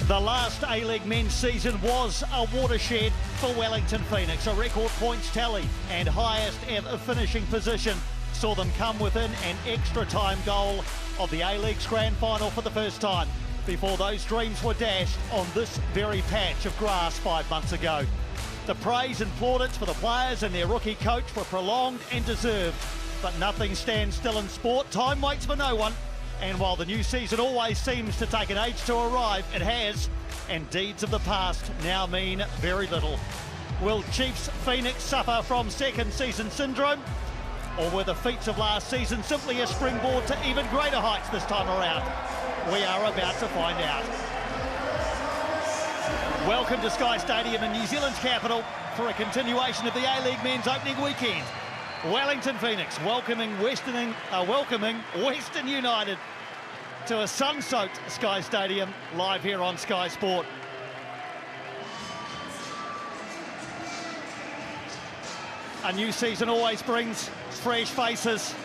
The last A-League men's season was a watershed for Wellington Phoenix. A record points tally and highest ever finishing position saw them come within an extra time goal of the A-League's grand final for the first time before those dreams were dashed on this very patch of grass 5 months ago. The praise and plaudits for the players and their rookie coach were prolonged and deserved, but nothing stands still in sport. Time waits for no one. And while the new season always seems to take an age to arrive, it has, and deeds of the past now mean very little. Will Chiefs Phoenix suffer from second season syndrome? Or were the feats of last season simply a springboard to even greater heights this time around? We are about to find out. Welcome to Sky Stadium in New Zealand's capital for a continuation of the A-League men's opening weekend. Wellington Phoenix welcoming Western United to a sun-soaked Sky Stadium live here on Sky Sport. A new season always brings fresh faces,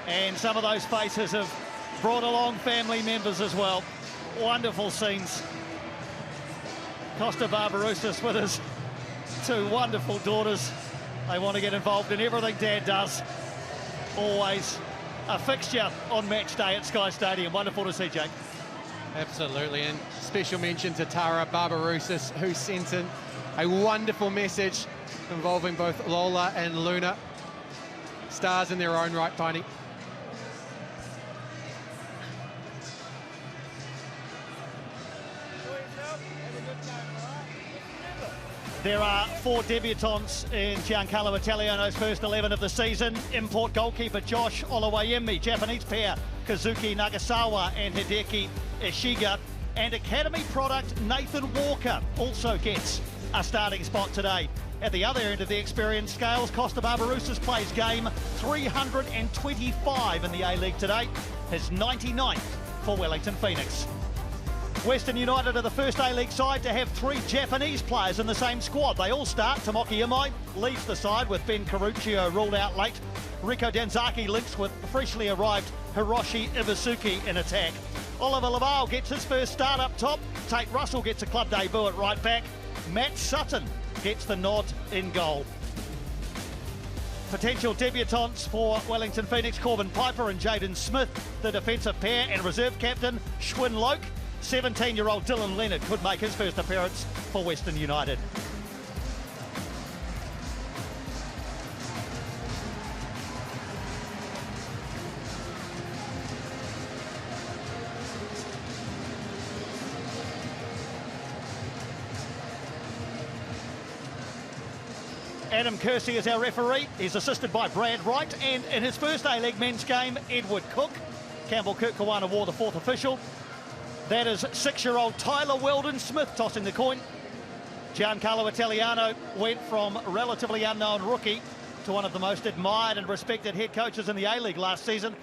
and some of those faces have brought along family members as well. Wonderful scenes. Costa Barbarouses with his two wonderful daughters. They want to get involved in everything Dad does. Always a fixture on match day at Sky Stadium. Wonderful to see, Jake. Absolutely, and special mention to Tara Barbarouses, who sent in a wonderful message involving both Lola and Luna. Stars in their own right, Piney. There are 4 debutants in Giancarlo Italiano's first 11 of the season. Import goalkeeper Josh Oluwayemi, Japanese pair Kazuki Nagasawa and Hideki Ishiga, and academy product Nathan Walker also gets a starting spot today. At the other end of the experience scales, Costa Barbarouses plays game 325 in the A-League today, his 99th for Wellington Phoenix. Western United are the first A-League side to have 3 Japanese players in the same squad. They all start. Tomoki Imai leads the side with Ben Caruccio ruled out late. Riko Danzaki links with freshly arrived Hiroshi Iwasuki in attack. Oliver Laval gets his first start up top. Tate Russell gets a club debut at right back. Matt Sutton gets the nod in goal. Potential debutants for Wellington Phoenix, Corbin Piper and Jaden Smith, the defensive pair, and reserve captain Schwinn Loke. 17-year-old Dylan Leonard could make his first appearance for Western United. Adam Kersey is our referee. He's assisted by Brad Wright, and in his first A-League men's game, Edward Cook. Campbell Kirkkawana wore the 4th official. That is 6-year-old Tyler Weldon Smith tossing the coin. Giancarlo Italiano went from relatively unknown rookie to one of the most admired and respected head coaches in the A-League last season,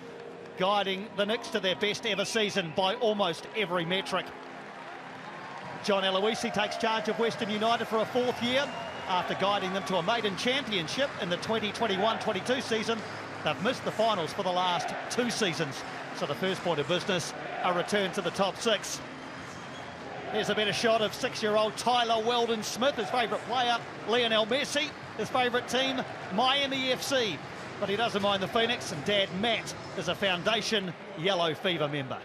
guiding the Knicks to their best ever season by almost every metric. John Aloisi takes charge of Western United for a 4th year after guiding them to a maiden championship in the 2021-22 season. They've missed the finals for the last 2 seasons. So the first point of business, a return to the top 6. Here's a better shot of 6-year-old Tyler Weldon Smith, his favourite player, Lionel Messi, his favourite team, Miami FC. But he doesn't mind the Phoenix, and Dad Matt is a Foundation Yellow Fever member.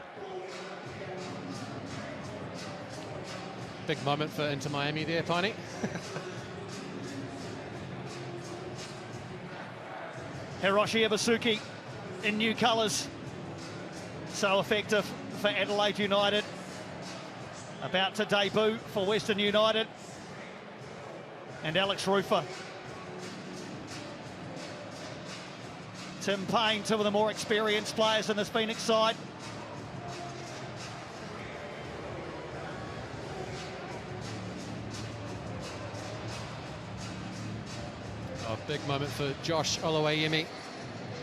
Big moment for Inter Miami there, Piney. Hiroshi Iwasuki in new colours. So effective for Adelaide United. About to debut for Western United. And Alex Rufer. Tim Payne, 2 of the more experienced players in this Phoenix side. Oh, big moment for Josh Oluwayemi.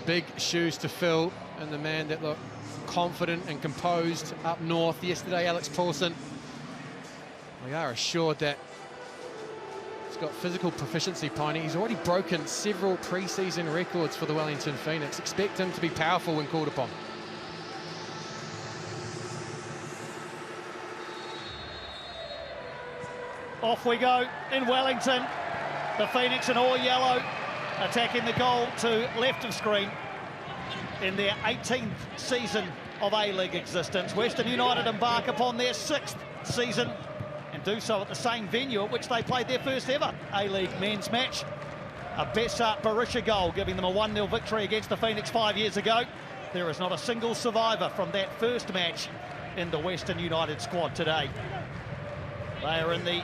Big shoes to fill, and the man that looked confident and composed up north yesterday, Alex Paulson. We are assured that he's got physical proficiency, Piney. He's already broken several pre-season records for the Wellington Phoenix. Expect him to be powerful when called upon. Off we go in Wellington. The Phoenix in all yellow, attacking the goal to left of screen in their 18th season of A-League existence. Western United embark upon their 6th season and do so at the same venue at which they played their first ever A-League men's match. A Bessart Barisha goal giving them a 1-0 victory against the Phoenix 5 years ago. There is not a single survivor from that first match in the Western United squad today. They are in the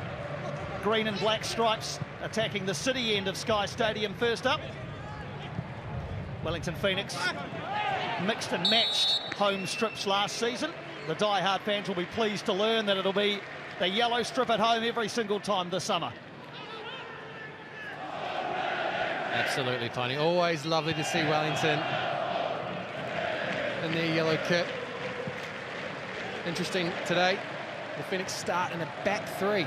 green and black stripes, attacking the city end of Sky Stadium first up. Wellington Phoenix mixed and matched home strips last season. The die-hard fans will be pleased to learn that it'll be the yellow strip at home every single time this summer. Absolutely, Piney. Always lovely to see Wellington in their yellow kit. Interesting today, the Phoenix start in a back three.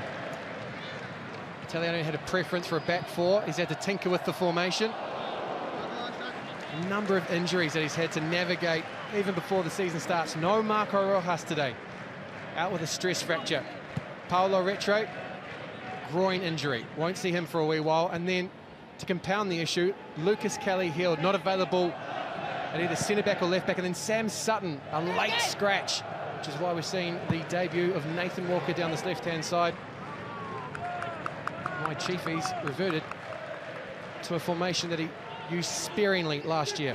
Italiano had a preference for a back four. He's had to tinker with the formation. A number of injuries that he's had to navigate even before the season starts. No Marco Rojas today, out with a stress fracture. Paolo Retro, groin injury. Won't see him for a wee while. And then to compound the issue, Lucas Kelly-Heald not available at either centre-back or left-back. And then Sam Sutton, a late scratch, which is why we're seeing the debut of Nathan Walker down this left-hand side. My Chiefies reverted to a formation that he used sparingly last year.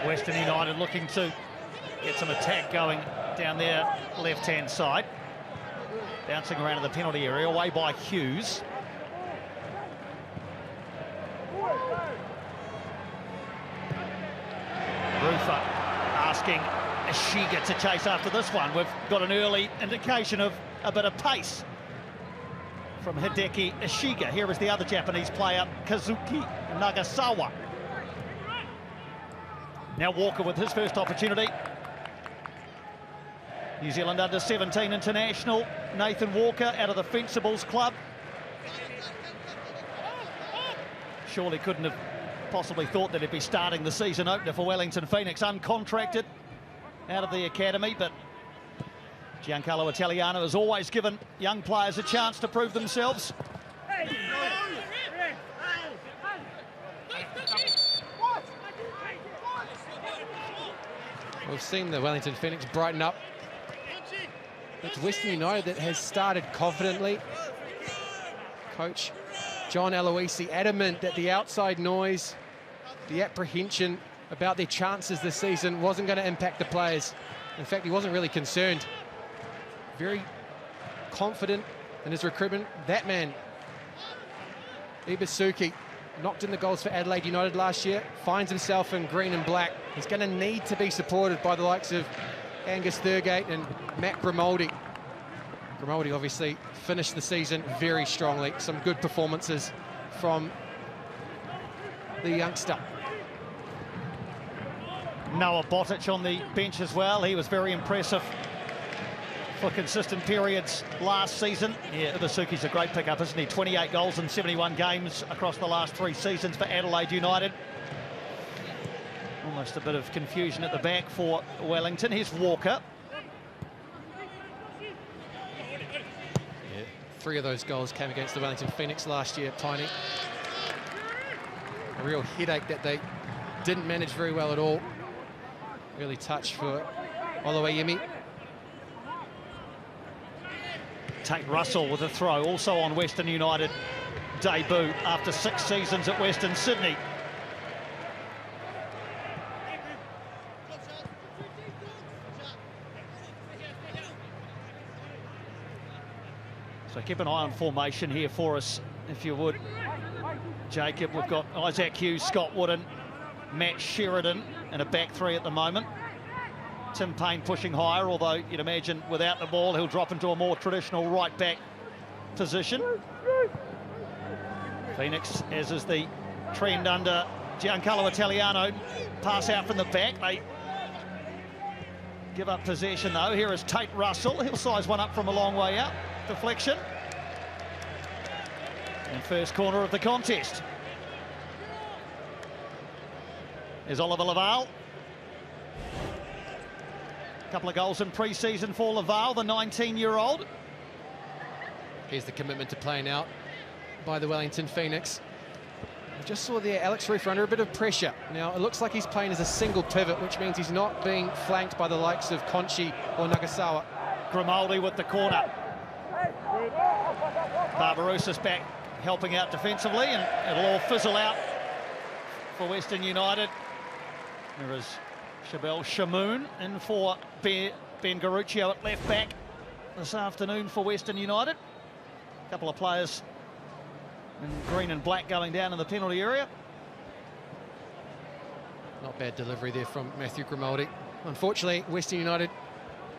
Western United looking to get some attack going down their left-hand side. Bouncing around in the penalty area, away by Hughes. Rufa asking Ishiga to chase after this one. We've got an early indication of a bit of pace from Hideki Ishiga. Here is the other Japanese player, Kazuki Nagasawa. Now Walker with his first opportunity. New Zealand under-17 international, Nathan Walker out of the Fencibles club. Surely couldn't have possibly thought that he'd be starting the season opener for Wellington Phoenix, uncontracted out of the academy, but Giancarlo Italiano has always given young players a chance to prove themselves. We've seen the Wellington Phoenix brighten up. It's Western United that has started confidently. Coach John Aloisi adamant that the outside noise, the apprehension about their chances this season wasn't going to impact the players. In fact, he wasn't really concerned. Very confident in his recruitment. That man, Ibasuki, knocked in the goals for Adelaide United last year, finds himself in green and black. He's going to need to be supported by the likes of Angus Thurgate and Matt Grimaldi. Grimaldi obviously finished the season very strongly. Some good performances from the youngster. Noah Botic on the bench as well. He was very impressive for consistent periods last season. Yeah, Ibasuki's a great pickup, isn't he? 28 goals in 71 games across the last 3 seasons for Adelaide United. Almost a bit of confusion at the back for Wellington. Here's Walker. Yeah, 3 of those goals came against the Wellington Phoenix last year, Piney. A real headache that they didn't manage very well at all. Really touch for Oluwayemi. Tate Russell with a throw, also on Western United debut after 6 seasons at Western Sydney. So keep an eye on formation here for us, if you would, Jacob. We've got Isaac Hughes, Scott Wooden, Matt Sheridan in a back three at the moment. Tim Payne pushing higher, although you'd imagine without the ball he'll drop into a more traditional right back position. Phoenix, as is the trend under Giancarlo Italiano, pass out from the back. They give up possession though. Here is Tate Russell. He'll size one up from a long way out. Deflection. And first corner of the contest. Is Oliver Laval. A couple of goals in pre-season for Laval, the 19-year-old. Here's the commitment to playing out by the Wellington Phoenix. We just saw there Alex Rufer under a bit of pressure. Now, it looks like he's playing as a single pivot, which means he's not being flanked by the likes of Conchi or Nagasawa. Grimaldi with the corner. Barbarouses back helping out defensively, and it'll all fizzle out for Western United. There is Shabel Shamoon in for Ben Garuccio at left back this afternoon for Western United. A couple of players in green and black going down in the penalty area. Not bad delivery there from Matthew Grimaldi. Unfortunately, Western United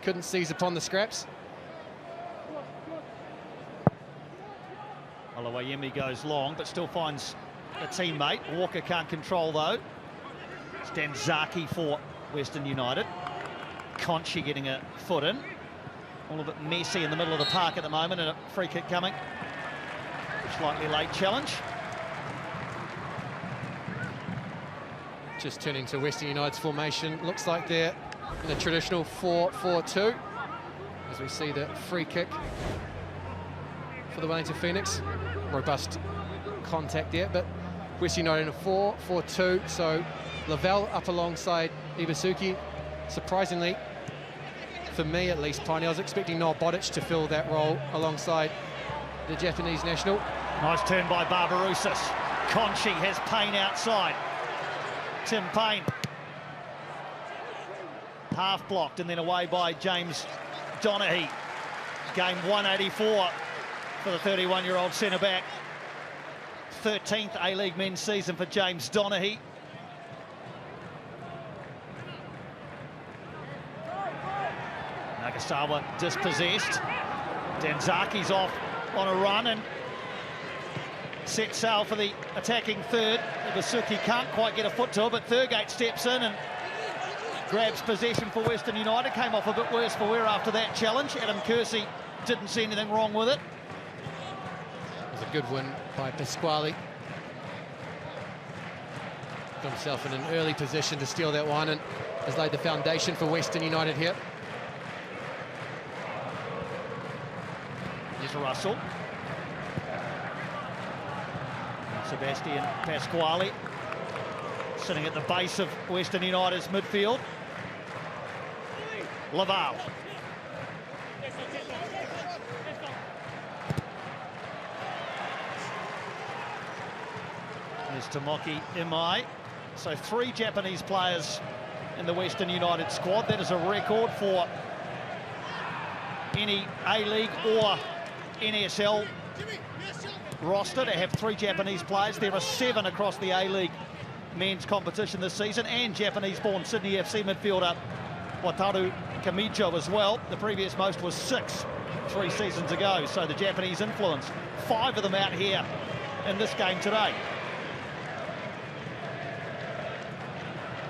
couldn't seize upon the scraps. Oluwayemi goes long, but still finds a teammate. Walker can't control, though. Stanzaki for Western United. Conchi getting a foot in. All a bit messy in the middle of the park at the moment, and a free kick coming. Slightly late challenge. Just turning to Western United's formation. Looks like they're in the traditional 4-4-2. As we see the free kick for the Wellington Phoenix. Robust contact there, but Western United in a 4-4-2. So Lavelle up alongside Ibasuki. Surprisingly, for me at least, Piney, I was expecting Noel Bodic to fill that role alongside the Japanese national. Nice turn by Barbarouses. Conchi has Payne outside. Tim Payne. Half blocked and then away by James Donaghy. Game 184 for the 31-year-old centre-back. 13th A-League men's season for James Donaghy. Nagasawa dispossessed. Danzaki's off on a run and set sail for the attacking third. Ibasuki can't quite get a foot to it, but Thurgate steps in and grabs possession for Western United. Came off a bit worse for wear after that challenge. Adam Kersey didn't see anything wrong with it. It was a good win by Pasquale. Got himself in an early position to steal that one and has laid the foundation for Western United here. Here's Russell. Sebastian Pasquale sitting at the base of Western United's midfield. Laval. There's Tomoki Imai. So 3 Japanese players in the Western United squad. That is a record for any A-League or NSL roster to have 3 Japanese players. There are 7 across the A-League men's competition this season, and Japanese-born Sydney FC midfielder Wataru Kamijo as well. The previous most was 6 3 seasons ago, so the Japanese influence. 5 of them out here in this game today.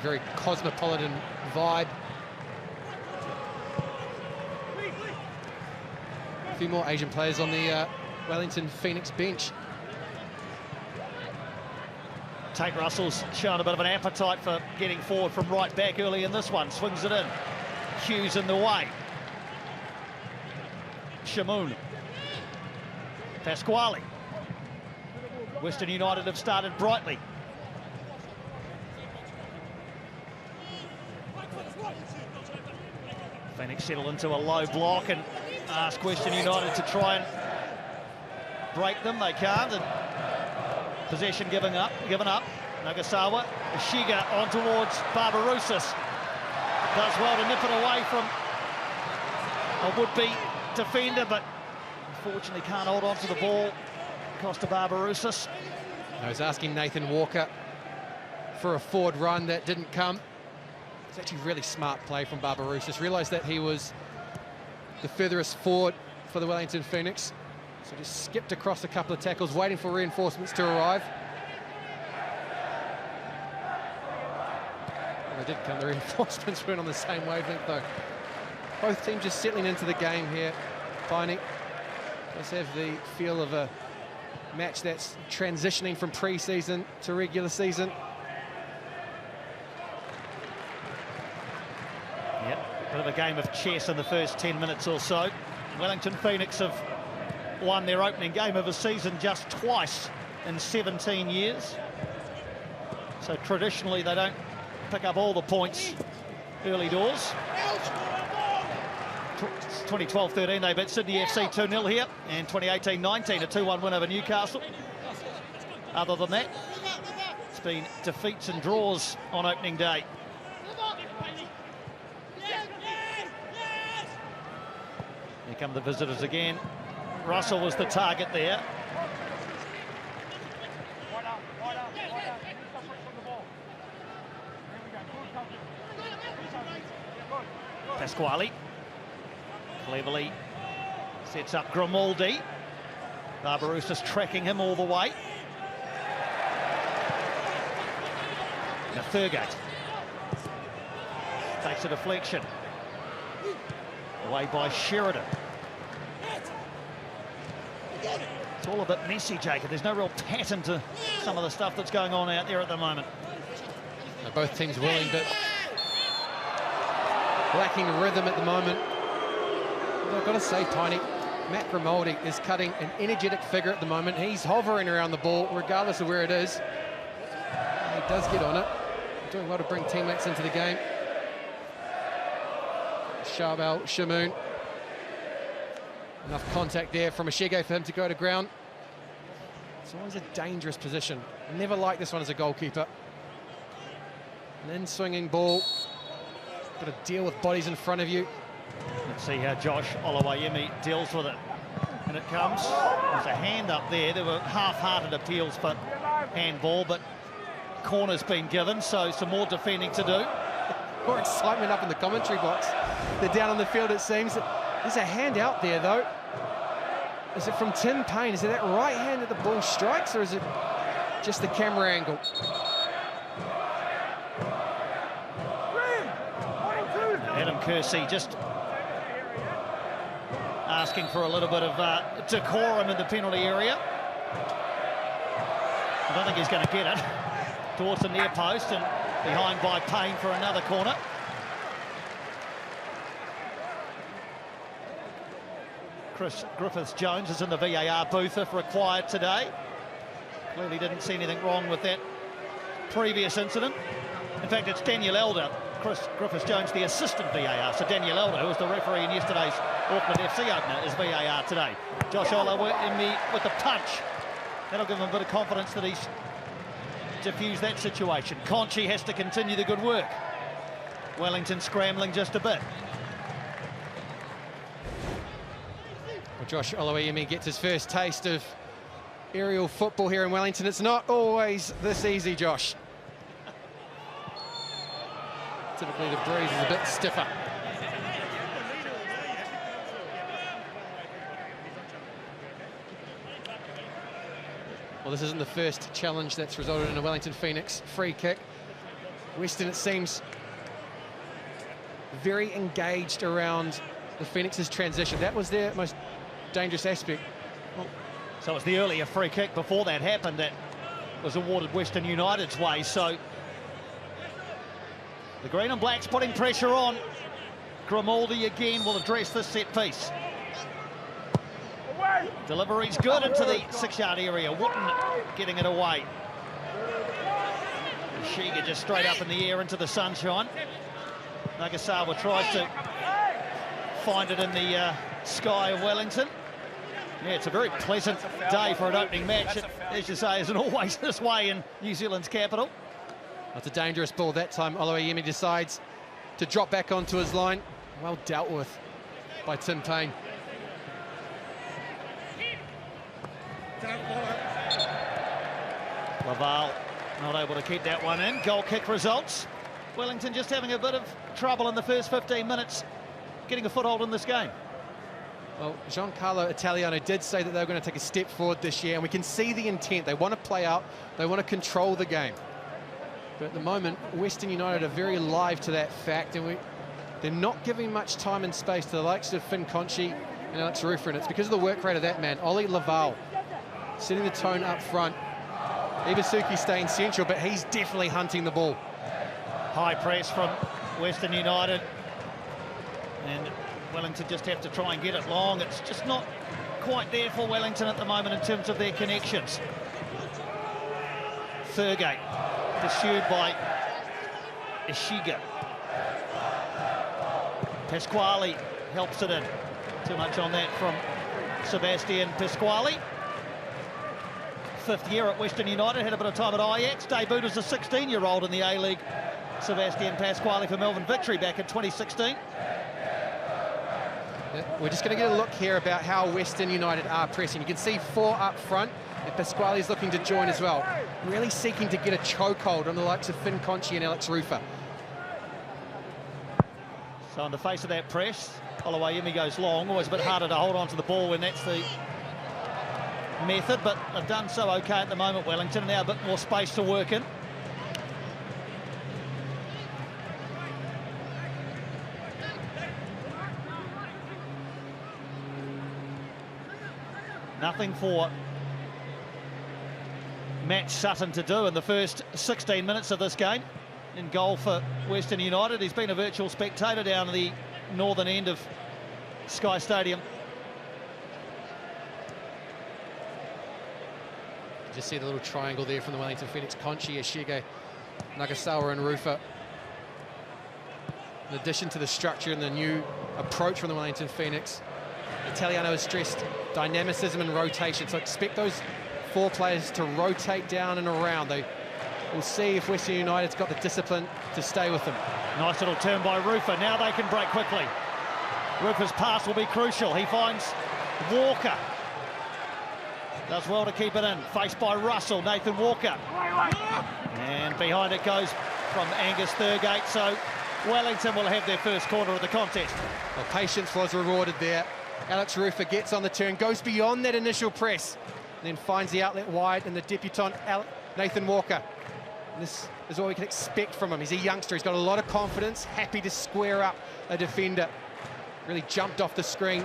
Very cosmopolitan vibe. A few more Asian players on the Wellington Phoenix bench. Tate Russell's shown a bit of an appetite for getting forward from right back early in this one. Swings it in. Hughes in the way. Shamoon. Pasquale. Western United have started brightly. Phoenix settle into a low block and ask Western United to try and break them. They can't, and possession given up. Nagasawa, Ishiga on towards Barbarouses. Does well to nip it away from a would-be defender, but unfortunately can't hold on to the ball. Costa Barbarouses. I was asking Nathan Walker for a forward run that didn't come. It's actually really smart play from Barbarouses. Realised that he was the furthest forward for the Wellington Phoenix. So just skipped across a couple of tackles, waiting for reinforcements to arrive. Well, they did come. The reinforcements weren't on the same wavelength, though. Both teams just settling into the game here. Piney does have the feel of a match that's transitioning from pre-season to regular season. Yep, bit of a game of chess in the first 10 minutes or so. Wellington Phoenix have won their opening game of a season just twice in 17 years. So traditionally they don't pick up all the points early doors. 2012-13 they beat Sydney FC 2-0 here, and 2018-19 a 2-1 win over Newcastle. Other than that, it's been defeats and draws on opening day. Here come the visitors again. Russell was the target there. Pasquale cleverly sets up Grimaldi. Barbarouses tracking him all the way. Now Thurgate takes a deflection. Away by Sheridan. It's all a bit messy, Jacob. There's no real pattern to some of the stuff that's going on out there at the moment. Now both teams willing, but lacking rhythm at the moment. But I've got to say, Tiny, Matt Grimaldi is cutting an energetic figure at the moment. He's hovering around the ball, regardless of where it is. And he does get on it. Doing well to bring teammates into the game. Charbel Shamoon. Enough contact there from Ashige for him to go to ground. It's always a dangerous position. I never liked this one as a goalkeeper. An in-swinging ball. Got to deal with bodies in front of you. Let's see how Josh Oloayemi deals with it. And it comes. There's a hand up there. There were half-hearted appeals for handball, but corner's been given, so some more defending to do. More excitement up in the commentary box. They're down on the field, it seems. There's a hand out there, though. Is it from Tim Payne? Is it that right hand that the ball strikes, or is it just the camera angle? Adam Kersey just asking for a little bit of decorum in the penalty area. I don't think he's going to get it. Towards the near post and behind by Payne for another corner. Chris Griffiths-Jones is in the VAR booth if required today. Clearly didn't see anything wrong with that previous incident. In fact, it's Daniel Elder, Chris Griffiths-Jones, the assistant VAR. So Daniel Elder, who was the referee in yesterday's Auckland FC opener, is VAR today. Josh Oloayemi with the punch. That'll give him a bit of confidence that he's diffused that situation. Conchi has to continue the good work. Wellington scrambling just a bit. Well, Josh Oloayemi gets his first taste of aerial football here in Wellington. It's not always this easy, Josh. Typically the breeze is a bit stiffer. Well, this isn't the first challenge that's resulted in a Wellington Phoenix free kick. Western, it seems, very engaged around the Phoenix's transition. That was their most dangerous aspect. Well, so it was the earlier free kick before that happened that was awarded Western United's way. So the green and blacks putting pressure on. Grimaldi again will address this set piece. Delivery's good into the 6-yard area. Wooten getting it away. Shiga just straight up in the air into the sunshine. Nagasawa tries to find it in the sky of Wellington. Yeah, it's a very pleasant day for an opening match. It, as you say, isn't always this way in New Zealand's capital. That's a dangerous ball that time. Oloayemi decides to drop back onto his line. Well dealt with by Tim Payne. Laval not able to keep that one in. Goal kick results. Wellington just having a bit of trouble in the first 15 minutes getting a foothold in this game. Well, Giancarlo Italiano did say that they were going to take a step forward this year, and we can see the intent. They want to play out, they want to control the game. But at the moment, Western United are very alive to that fact, and they're not giving much time and space to the likes of Finn Conchi and Alex Rufer, and it's because of the work rate of that man, Ollie Laval, setting the tone up front. Ibasuki staying central, but he's definitely hunting the ball. High press from Western United, and Wellington just have to try and get it long. It's just not quite there for Wellington at the moment in terms of their connections. Thurgate pursued by Ishiga. Pasquale helps it in. Too much on that from Sebastian Pasquale. 5th year at Western United, had a bit of time at Ajax, debuted as a 16-year-old in the A-League. Sebastian Pasquale for Melbourne Victory back in 2016. We're just going to get a look here about how Western United are pressing. You can see 4 up front, and Pasquale is looking to join as well. Really seeking to get a chokehold on the likes of Finn Conchi and Alex Rufer. So in the face of that press, Oluwayemi goes long, always a bit harder to hold on to the ball when that's the method, but they've done so okay at the moment, Wellington. Now a bit more space to work in. Nothing for Matt Sutton to do in the first 16 minutes of this game. In goal for Western United. He's been a virtual spectator down the northern end of Sky Stadium. Just see the little triangle there from the Wellington Phoenix. Conchi, Ishiga, Nagasawa and Rufer. In addition to the structure and the new approach from the Wellington Phoenix, Italiano has stressed dynamicism and rotation, so expect those 4 players to rotate down and around. We'll see if Western United's got the discipline to stay with them. Nice little turn by Rufer. Now they can break quickly. Rufer's pass will be crucial. He finds Walker. Does well to keep it in. Faced by Russell, Nathan Walker. And behind it goes from Angus Thurgate. So Wellington will have their first corner of the contest. Well, patience was rewarded there. Alex Rufer gets on the turn, goes beyond that initial press, and then finds the outlet wide, and the debutant Nathan Walker. And this is what we can expect from him. He's a youngster, he's got a lot of confidence, happy to square up a defender. Really jumped off the screen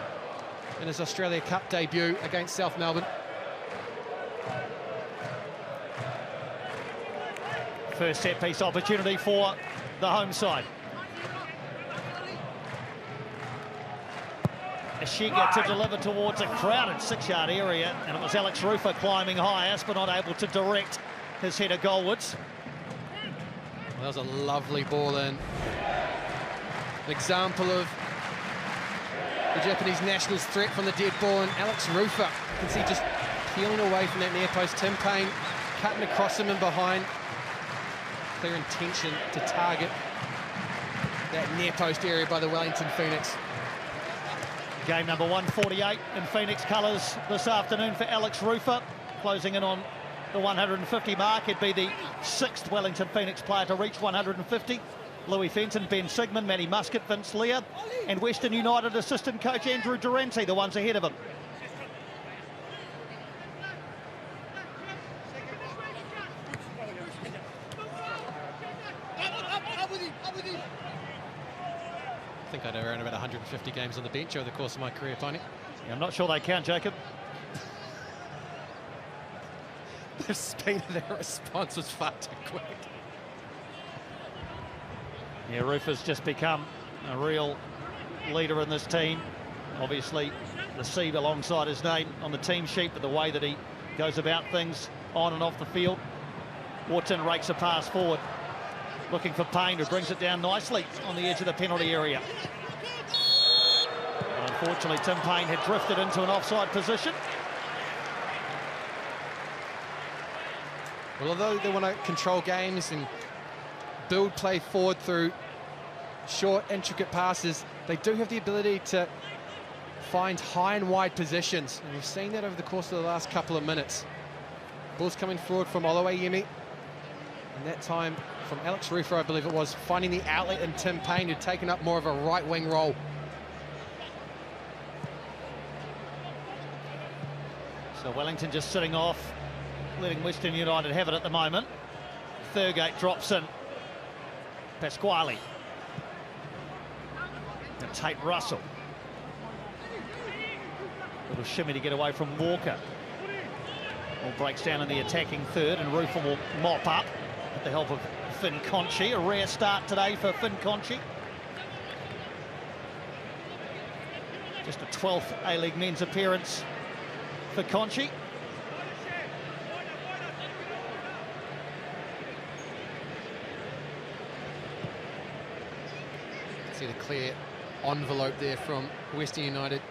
in his Australia Cup debut against South Melbourne. First set-piece opportunity for the home side. Ishiga to deliver towards a crowded 6-yard area, and it was Alex Rufer climbing highest, but not able to direct his header goalwards. Well, that was a lovely ball in. An example of the Japanese nationals' threat from the dead ball, and Alex Rufer, you can see just peeling away from that near post. Tim Payne cutting across him and behind. Clear intention to target that near post area by the Wellington Phoenix. Game number 148 in Phoenix colours this afternoon for Alex Rufer, closing in on the 150 mark. He'd be the 6th Wellington Phoenix player to reach 150. Louis Fenton, Ben Sigmund, Matty Muscat, Vince Lear, and Western United assistant coach Andrew Durante, the ones ahead of him. I think I know around about 150 games on the bench over the course of my career, Tony. Yeah, I'm not sure they count, Jacob. The speed of their response was far too quick. Yeah, Rufer's just become a real leader in this team. Obviously, the C alongside his name on the team sheet, but the way that he goes about things on and off the field. Wharton rakes a pass forward, looking for Payne, who brings it down nicely on the edge of the penalty area. But unfortunately, Tim Payne had drifted into an offside position. Well, although they want to control games and build play forward through short, intricate passes, they do have the ability to find high and wide positions. And we've seen that over the course of the last couple of minutes. Ball's coming forward from Oluwayemi. And that time from Alex Rufer, I believe it was, finding the outlet in Tim Payne, who'd taken up more of a right-wing role. So Wellington just sitting off, letting Western United have it at the moment. Thurgate drops in. Pasquale. And Tate Russell. Little shimmy to get away from Walker. Ball breaks down in the attacking third, and Rufer will mop up with the help of Finn Conchi. A rare start today for Finn Conchi. Just a 12th A-League men's appearance for Conchi. See the clear envelope there from Western United,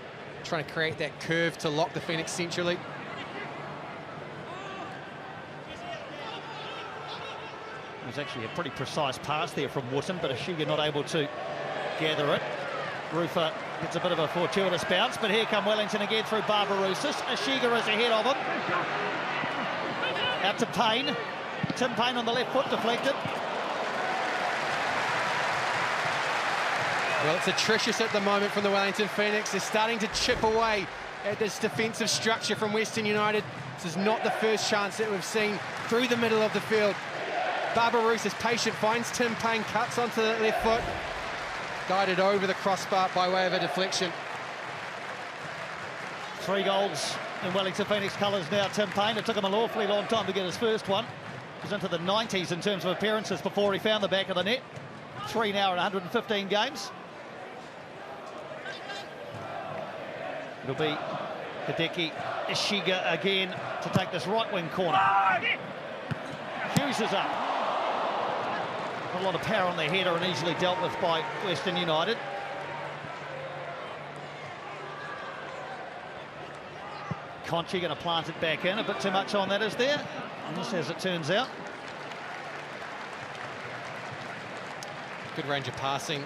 trying to create that curve to lock the Phoenix centrally. It was actually a pretty precise pass there from Wootton, but Ashiga not able to gather it. Rufer gets a bit of a fortuitous bounce, but here come Wellington again through Barbarousis. Ashiga is ahead of him. Out to Payne. Tim Payne on the left foot, deflected. Well, it's atrocious at the moment from the Wellington Phoenix. They're starting to chip away at this defensive structure from Western United. This is not the first chance that we've seen through the middle of the field. Barbarousis is patient, finds Tim Payne, cuts onto the left foot. Guided over the crossbar by way of a deflection. 3 goals in Wellington Phoenix colours now, Tim Payne. It took him an awfully long time to get his first one. He was into the 90s in terms of appearances before he found the back of the net. 3 now in 115 games. It'll be Hideki Ashiga again to take this right wing corner. Hughes is up. A lot of power on their header and easily dealt with by Western United. Conchi going to plant it back in. A bit too much on that, is there? And this, as it turns out. Good range of passing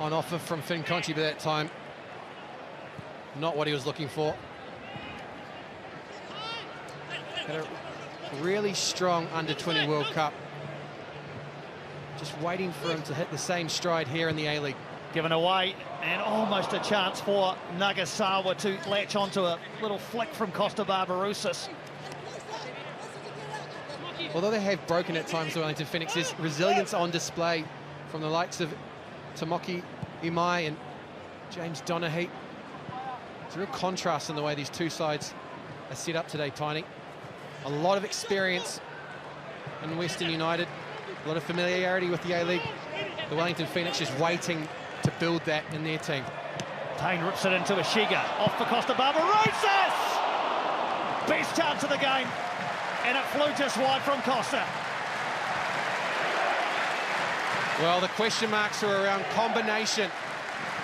on offer from Finn Conchi by that time. Not what he was looking for. Had a really strong under-20 World Cup. Just waiting for him to hit the same stride here in the A-League. Given away, and almost a chance for Nagasawa to latch onto a little flick from Costa Barbarousis. Although they have broken at times, the Wellington Phoenix, is resilience on display from the likes of Tomoki Imai and James Donaghy. It's a real contrast in the way these two sides are set up today, Tiny. A lot of experience in Western United. A lot of familiarity with the A-League. The Wellington Phoenix just waiting to build that in their team. Payne rips it into Ashiga. Off for Costa Barbarousis! Best chance of the game. And it flew just wide from Costa. Well, the question marks are around combination.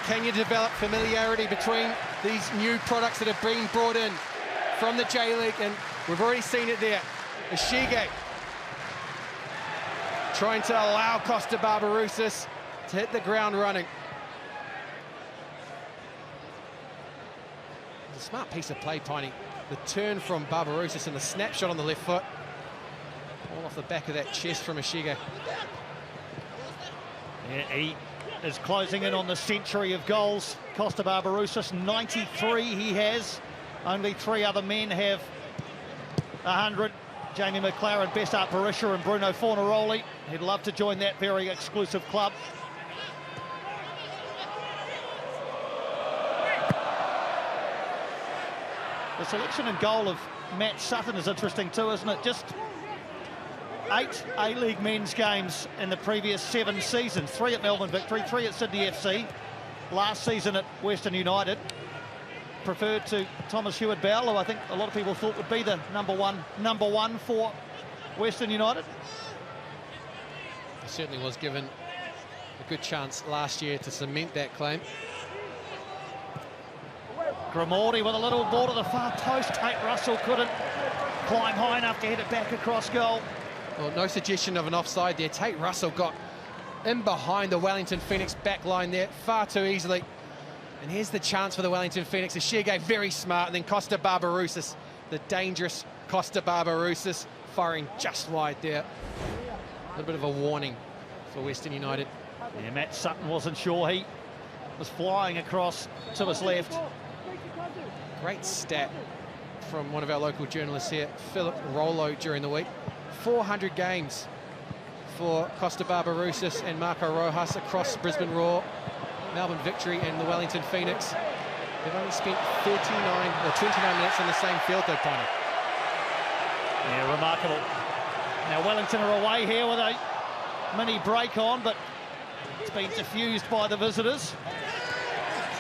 Can you develop familiarity between these new products that are being brought in from the J-League? And we've already seen it there. Ashiga trying to allow Costa Barbarousis to hit the ground running. It's a smart piece of play, Tiny. The turn from Barbarousis and the snapshot on the left foot. All off the back of that chest from Ashiga. Yeah, he is closing in on the century of goals. Costa Barbarousis, 93 he has. Only 3 other men have 100. Jamie McLaren, Bessart Barisha and Bruno Fornaroli. He'd love to join that very exclusive club. The selection and goal of Matt Sutton is interesting too, isn't it? Just 8 A-League men's games in the previous 7 seasons. 3 at Melbourne Victory, 3 at Sydney FC. Last season at Western United. Preferred to Thomas Hewitt-Bowell, who I think a lot of people thought would be the number one for Western United. He certainly was given a good chance last year to cement that claim. Grimaldi with a little ball to the far post. Tate Russell couldn't climb high enough to head it back across goal. Well, no suggestion of an offside there. Tate Russell got in behind the Wellington Phoenix back line there far too easily. And here's the chance for the Wellington Phoenix. Ashiga very smart, and then Costa Barbarousis, the dangerous Costa Barbarousis, firing just wide there. A little bit of a warning for Western United. Yeah, Matt Sutton wasn't sure. He was flying across to his left. Great stat from one of our local journalists here, Philip Rollo, during the week. 400 games for Costa Barbarousis and Marco Rojas across Brisbane Roar, Melbourne Victory and the Wellington Phoenix. They've only spent 29 minutes on the same field though, Tony. Yeah, remarkable. Now Wellington are away here with a mini break on, but it's been diffused by the visitors.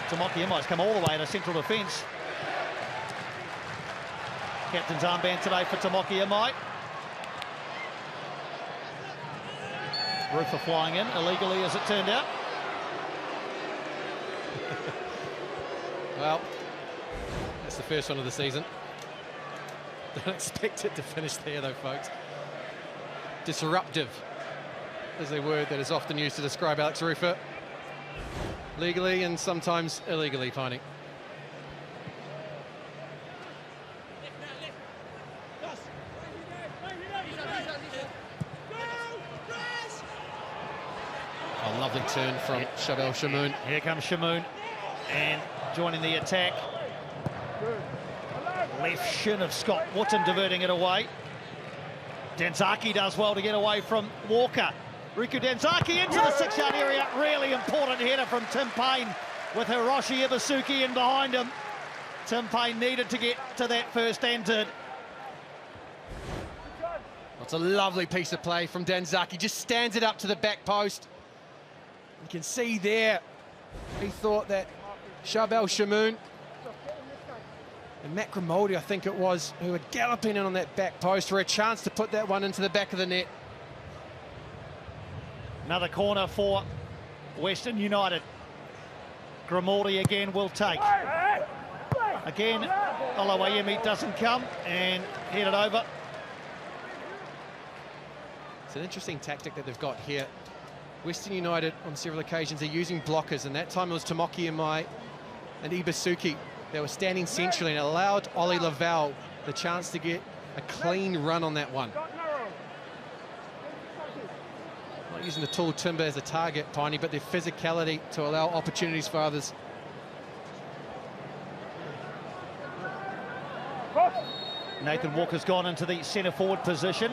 Tomoki Imai's come all the way to central defence. Captain's armband today for Tamaki Amai. Rufa flying in, illegally as it turned out. Well, that's the first one of the season. Don't expect it to finish there, though, folks. Disruptive is a word that is often used to describe Alex Rufa. Legally and sometimes illegally, Piney. A lovely turn from Shabel Shamoun. Here comes Shamoun, and joining the attack. Left shin of Scott Wootton diverting it away. Danzaki does well to get away from Walker. Riku Danzaki into the 6-yard area. Really important header from Tim Payne with Hiroshi Ibasuki in behind him. Tim Payne needed to get to that first entered. That's a lovely piece of play from Danzaki. Just stands it up to the back post. You can see there, he thought that Shabel Shamoun and Matt Grimaldi, I think it was, who were galloping in on that back post for a chance to put that one into the back of the net. Another corner for Western United. Grimaldi again will take. Again, Olawayemi doesn't come and headed over. It's an interesting tactic that they've got here. Western United, on several occasions, are using blockers, and that time it was Tamaki Amai and Ibasuki. They were standing centrally and allowed Ollie Lavelle the chance to get a clean run on that one. Not using the tall timber as a target, Piney, but their physicality to allow opportunities for others. Nathan Walker's gone into the centre forward position.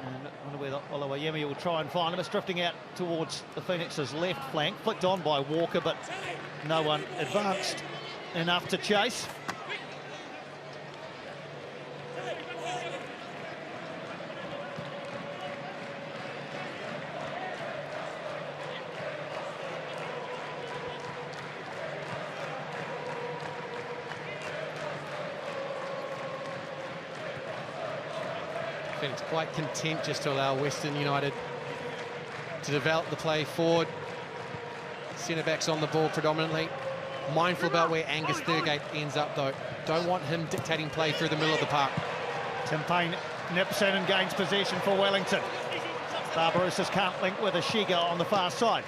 And I wonder whether Olawayemi will try and find him. It's drifting out towards the Phoenix's left flank. Flicked on by Walker, but no one advanced enough to chase. I think it's quite content just to allow Western United to develop the play forward. Centre-backs on the ball predominantly. Mindful about where Angus Thurgate ends up, though. Don't want him dictating play through the middle of the park. Tim Payne nips in and gains possession for Wellington. Barbarouses can't link with Ashiga on the far side.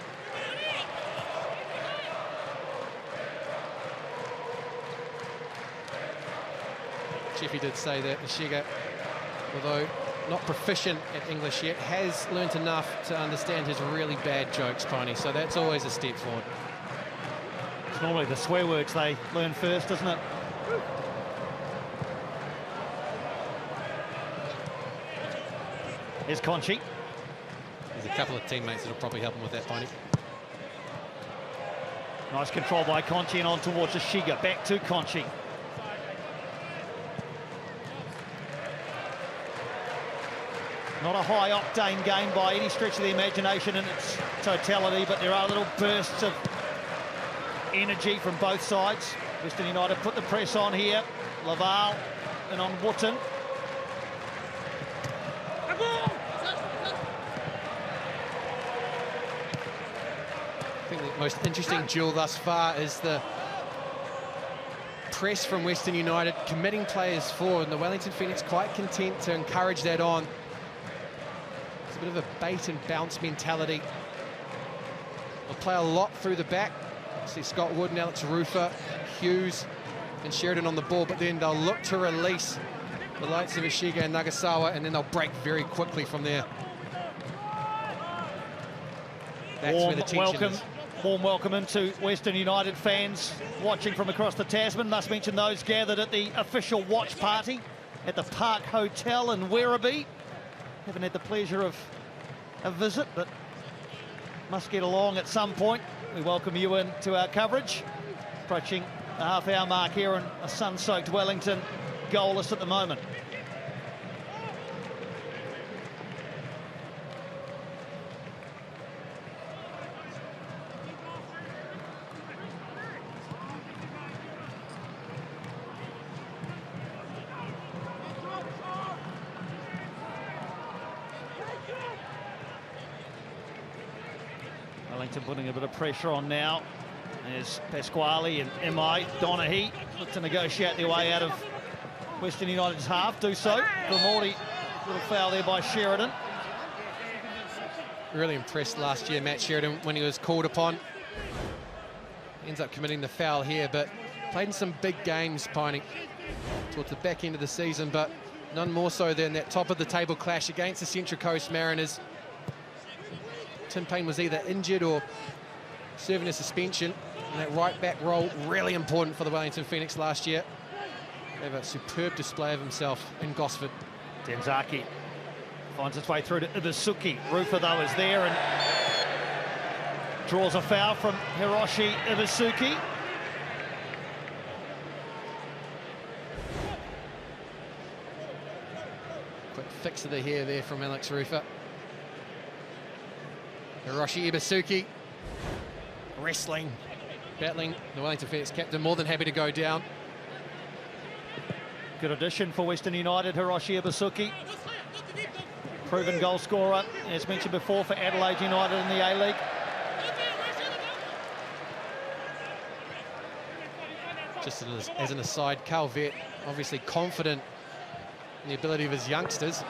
Jeffy did say that Ashiga, although not proficient at English yet, has learnt enough to understand his really bad jokes, Piney, so that's always a step forward. It's normally the swear words they learn first, isn't it? Here's Conchi. There's a couple of teammates that'll probably help him with that, Piney. Nice control by Conchi and on towards Ashiga. Back to Conchi. Not a high-octane game by any stretch of the imagination in its totality, but there are little bursts of energy from both sides. Western United put the press on here. Laval and on Wootton. I think the most interesting duel thus far is the press from Western United, committing players forward, and the Wellington Phoenix quite content to encourage that on. It's a bit of a bait and bounce mentality. They'll play a lot through the back. See Scott Wood and Alex Rufa, Hughes and Sheridan on the ball, but then they'll look to release the likes of Ashiga and Nagasawa, and then they'll break very quickly from there. That's where the tension is. Warm welcome into Western United fans watching from across the Tasman. Must mention those gathered at the official watch party at the Park Hotel in Werribee. Haven't had the pleasure of a visit, but must get along at some point. We welcome you into our coverage. Approaching the half-hour mark here, and a sun-soaked Wellington goalless at the moment. Wellington putting a bit of pressure on now. There's Pasquale and M.I. Donaghy look to negotiate their way out of Western United's half. Do so. Grimaldi, little foul there by Sheridan. Really impressed last year, Matt Sheridan, when he was called upon. Ends up committing the foul here, but played in some big games, Piney, towards the back end of the season, but none more so than that top-of-the-table clash against the Central Coast Mariners. Tim Payne was either injured or serving a suspension, and that right-back role really important for the Wellington Phoenix last year. They have a superb display of himself in Gosford. Denzaki finds its way through to Ibisuki. Rufa, though, is there and draws a foul from Hiroshi Ibisuki. Quick fix of the hair there from Alex Rufa. Hiroshi Ibisuki wrestling, battling the Wellington Phoenix captain, more than happy to go down. Good addition for Western United, Hiroshi Ibisuki. Proven goal scorer, as mentioned before, for Adelaide United in the A-League. Just as an aside, Carl Vett obviously confident in the ability of his youngsters.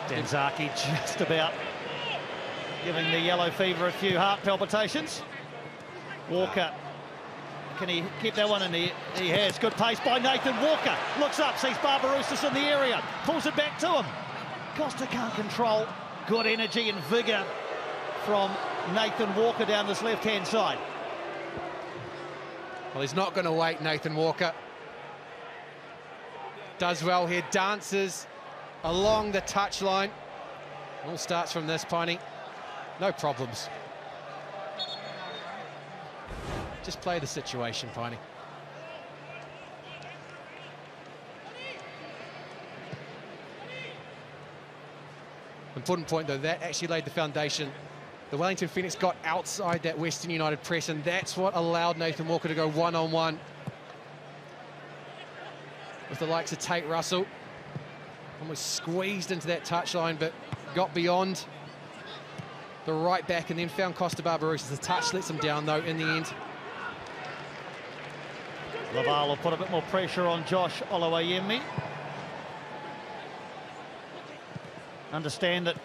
Denzaki just about giving the yellow fever a few heart palpitations. Walker, can he keep that one in the... He has. Good pace by Nathan Walker. Looks up, sees Barbarousis in the area. Pulls it back to him. Costa can't control. Good energy and vigour from Nathan Walker down this left-hand side. Well, he's not going to wait, Nathan Walker. Does well here, dances along the touchline. All starts from this, Piney. No problems. Just play the situation, Piney. Important point, though, that actually laid the foundation. The Wellington Phoenix got outside that Western United press, and that's what allowed Nathan Walker to go one-on-one with the likes of Tate Russell. Almost squeezed into that touchline, but got beyond the right back and then found Costa Barbarousis. The touch lets him down, though, in the end. Laval will put a bit more pressure on Josh Oluwayemi. Understand that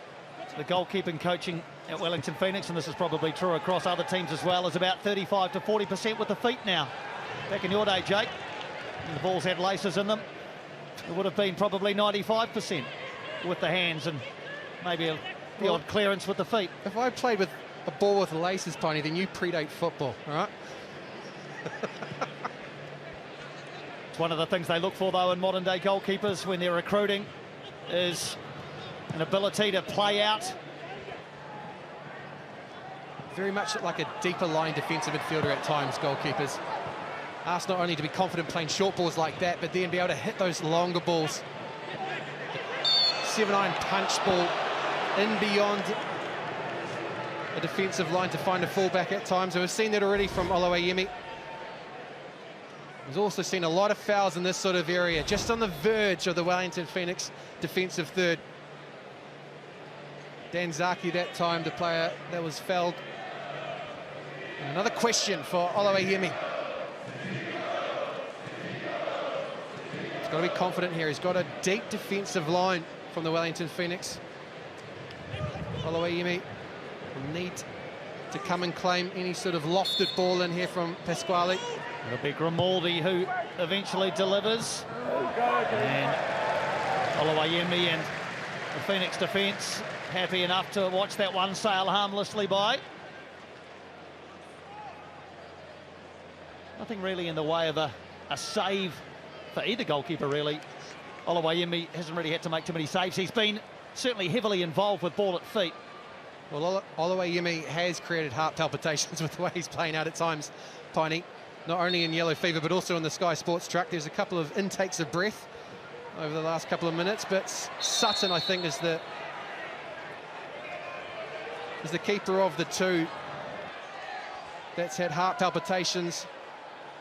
the goalkeeping coaching at Wellington Phoenix, and this is probably true across other teams as well, is about 35 to 40% with the feet now. Back in your day, Jake, the balls had laces in them. It would have been probably 95% with the hands and maybe the odd clearance with the feet. If I played with a ball with laces, Piney, then you predate football, all right? It's one of the things they look for, though, in modern-day goalkeepers when they're recruiting, is an ability to play out. Very much like a deeper line defensive midfielder at times, goalkeepers. Asked not only to be confident playing short balls like that, but then be able to hit those longer balls. 7-iron punch ball in beyond a defensive line to find a fullback at times. We've seen that already from Oluwayemi. We've also seen a lot of fouls in this sort of area, just on the verge of the Wellington Phoenix defensive third. Denzaki that time, the player that was fouled. And another question for Oluwayemi. He's got to be confident here. He's got a deep defensive line from the Wellington Phoenix. Oluwayemi will need to come and claim any sort of lofted ball in here from Pasquale. It'll be Grimaldi who eventually delivers. And Oluwayemi and the Phoenix defence happy enough to watch that one sail harmlessly by. Nothing really in the way of a save for either goalkeeper, really. Oluwayemi hasn't really had to make too many saves. He's been certainly heavily involved with ball at feet. Well, Oluwayemi has created heart palpitations with the way he's playing out at times, Piney. Not only in yellow fever, but also in the Sky Sports truck. There's a couple of intakes of breath over the last couple of minutes, but Sutton, I think, is the keeper of the two that's had heart palpitations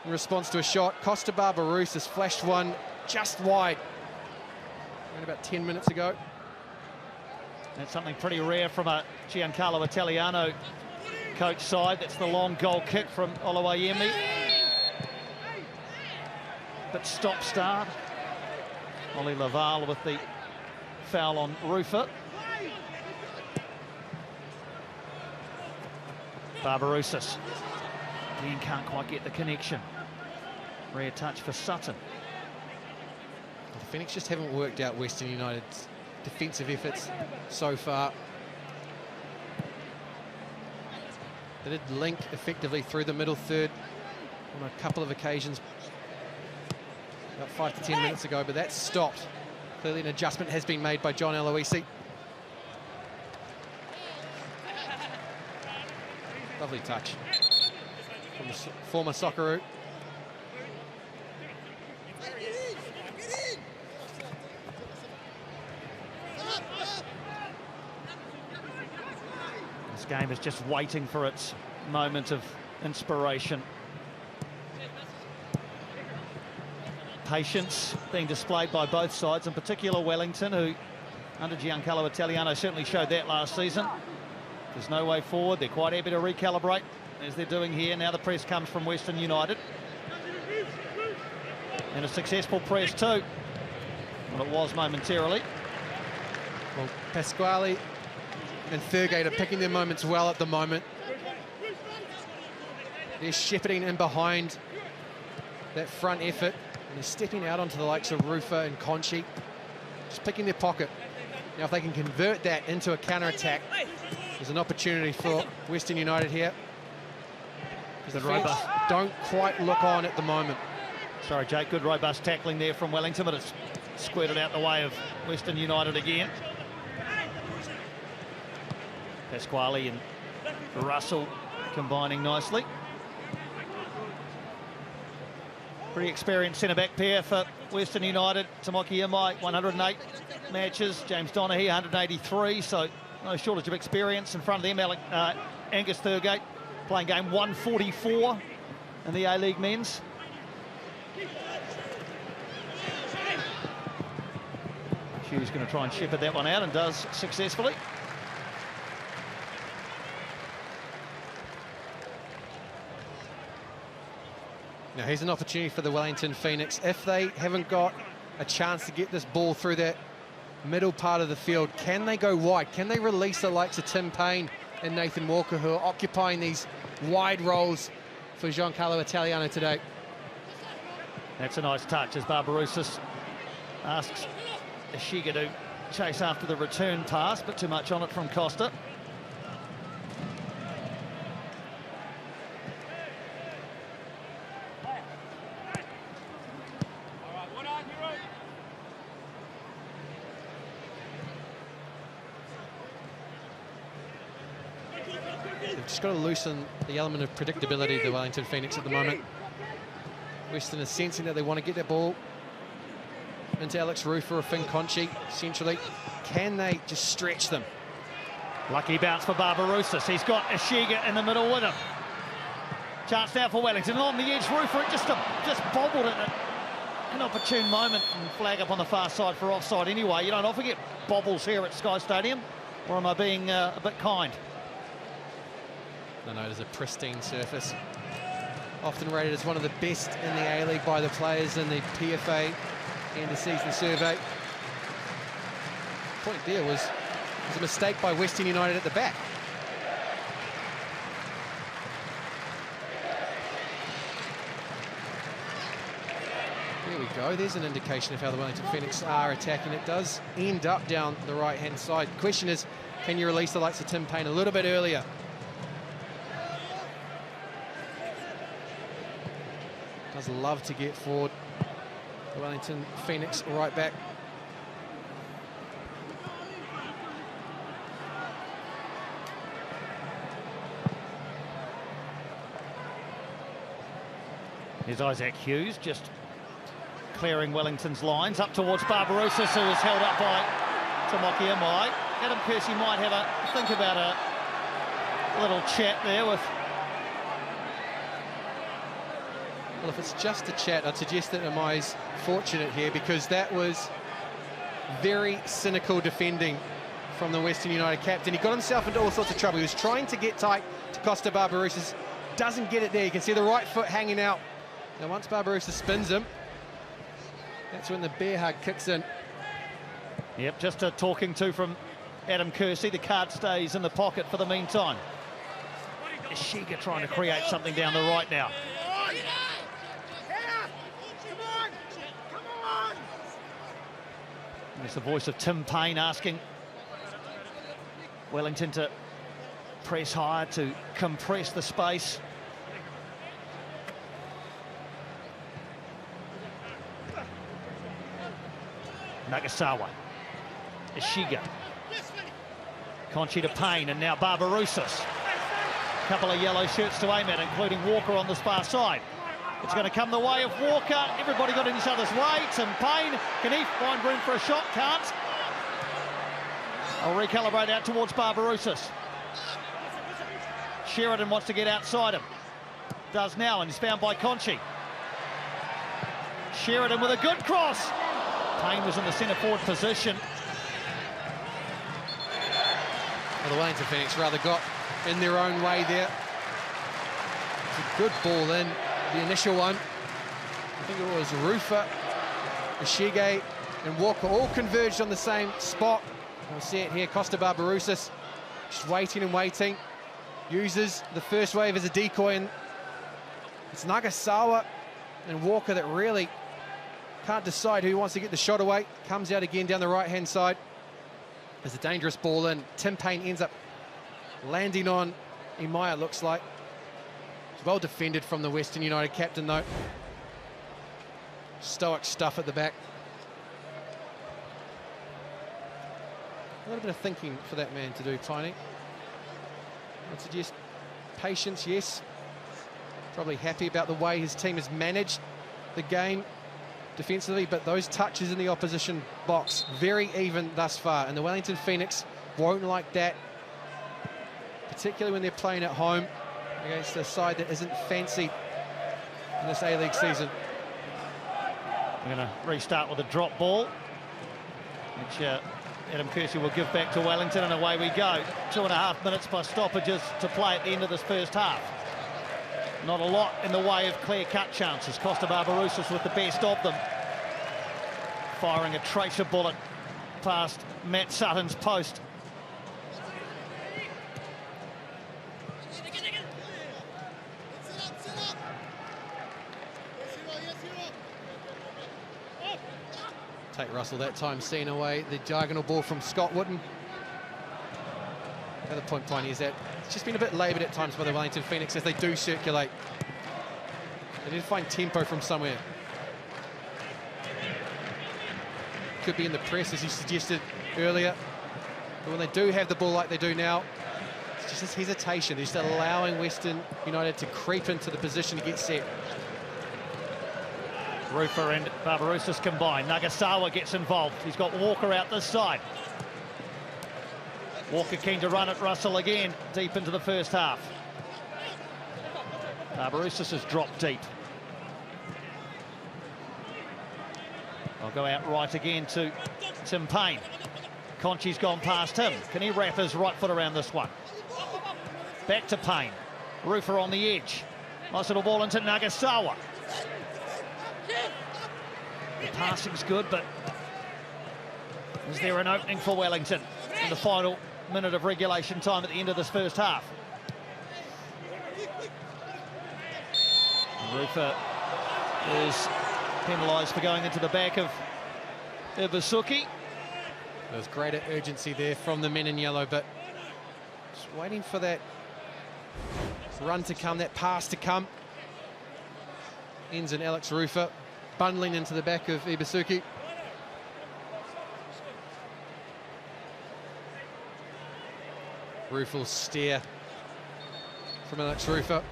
in response to a shot. Costa Barbarousis flashed one just wide around about 10 minutes ago. That's something pretty rare from a Giancarlo Italiano coach side. That's the long goal kick from Oluwayemi. But stop-start. Ollie Laval with the foul on Rufer. Barbarouses. Again, can't quite get the connection. Rare touch for Sutton. The Phoenix just haven't worked out Western United's defensive efforts so far. They did link effectively through the middle third on a couple of occasions about 5 to 10 minutes ago, but that's stopped. Clearly an adjustment has been made by John Aloisi. Lovely touch from the former Socceroo. This game is just waiting for its moment of inspiration. Patience being displayed by both sides, in particular Wellington, who under Giancarlo Italiano certainly showed that last season. There's no way forward. They're quite happy to recalibrate, as they're doing here. Now the press comes from Western United. And a successful press too. Well, it was momentarily. Well, Pasquale and Thurgate are picking their moments well at the moment. They're shepherding in behind that front effort, and they're stepping out onto the likes of Rufer and Conchi, just picking their pocket. Now, if they can convert that into a counter-attack, there's an opportunity for Western United here. Because the robust don't quite look on at the moment. Sorry, Jake, good robust tackling there from Wellington, but it's squirted out the way of Western United again. Pasquale and Russell combining nicely. Pretty experienced centre-back pair for Western United. Tamaki Imai, 108 matches. James Donaghy, 183, so no shortage of experience. In front of them, Angus Thurgate, playing game 144 in the A-League men's. Hugh's going to try and shepherd that one out, and does successfully. Now here's an opportunity for the Wellington Phoenix. If they haven't got a chance to get this ball through that middle part of the field, can they go wide? Can they release the likes of Tim Payne and Nathan Walker, who are occupying these wide roles for Giancarlo Italiano today? That's a nice touch as Barbarouses asks Ishiga to chase after the return pass, but too much on it from Costa. They've just got to loosen the element of predictability, the Wellington Phoenix, at the moment. Western is sensing that they want to get that ball into Alex Rufer or Finn Conchi centrally. Can they just stretch them? Lucky bounce for Barbarouses. He's got Ishiga in the middle with him. Chance now for Wellington. On the edge, Rufer just bobbled it at an opportune moment, and flag up on the far side for offside anyway. You don't often get bobbles here at Sky Stadium, or am I being a bit kind? No, it is a pristine surface. Often rated as one of the best in the A-League by the players in the PFA end of season survey. The point there was a mistake by Western United at the back. There we go. There's an indication of how the Wellington Phoenix are attacking. It does end up down the right-hand side. The question is, can you release the likes of Tim Payne a little bit earlier? Does love to get forward. The Wellington Phoenix right back. Here's Isaac Hughes just clearing Wellington's lines up towards Barbarouses, who is held up by Tamaki Imai. Adam Kersey might have a think about a little chat there with... Well, if it's just a chat, I'd suggest that Imai's fortunate here, because that was very cynical defending from the Western United captain. He got himself into all sorts of trouble. He was trying to get tight to Costa Barbarouses. Doesn't get it there. You can see the right foot hanging out. Now, once Barbarouses spins him, that's when the bear hug kicks in. Yep, just a talking to from Adam Kersey. The card stays in the pocket for the meantime. Ishiga trying to create something down the right now. There's the voice of Tim Payne asking Wellington to press higher, to compress the space. Nagasawa, Ishiga, Conchi to Payne, and now Barbarouses. A couple of yellow shirts to aim at, including Walker on this far side. It's going to come the way of Walker. Everybody got in each other's way. Tim Payne, can he find room for a shot? Can't. I'll recalibrate out towards Barbarouses. Sheridan wants to get outside him. Does now, and he's found by Conchi. Sheridan with a good cross. Payne was in the centre forward position. Well, the Wellington Phoenix rather got in their own way there. It's a good ball in. The initial one, I think it was Rufa, Ishige and Walker all converged on the same spot. We'll see it here, Costa Barbarouses just waiting and waiting. Uses the first wave as a decoy, and it's Nagasawa and Walker that really can't decide who wants to get the shot away. Comes out again down the right-hand side. There's a dangerous ball in. Tim Payne ends up landing on Imaya, looks like. Well defended from the Western United captain, though. Stoic stuff at the back. A little bit of thinking for that man to do, Tiny. I'd suggest patience, yes. Probably happy about the way his team has managed the game defensively, but those touches in the opposition box, very even thus far. And the Wellington Phoenix won't like that, particularly when they're playing at home against a side that isn't fancy in this A-League season. We're going to restart with a drop ball, which Adam Kersey will give back to Wellington, and away we go. 2.5 minutes plus stoppages to play at the end of this first half. Not a lot in the way of clear-cut chances. Costa Barbarouses with the best of them, firing a tracer bullet past Matt Sutton's post. Tate Russell that time seeing away the diagonal ball from Scott Wootton. The other point, Tiny, is that it's just been a bit laboured at times by the Wellington Phoenix as they do circulate. They need to find tempo from somewhere. Could be in the press, as you suggested earlier. But when they do have the ball like they do now, it's just this hesitation. They're just allowing Western United to creep into the position to get set. Rufa and Barbarouses combine. Nagasawa gets involved. He's got Walker out this side. Walker keen to run at Russell again, deep into the first half. Barbarouses has dropped deep. I'll go out right again to Tim Payne. Conchi's gone past him. Can he wrap his right foot around this one? Back to Payne. Rufa on the edge. Nice little ball into Nagasawa. The passing's good, but is there an opening for Wellington in the final minute of regulation time at the end of this first half? Rufa is penalised for going into the back of Ibasuki. There's greater urgency there from the men in yellow, but just waiting for that run to come, that pass to come. Ends in Alex Rufa bundling into the back of Ibasuki. Rufa will steer from Alex Rufa.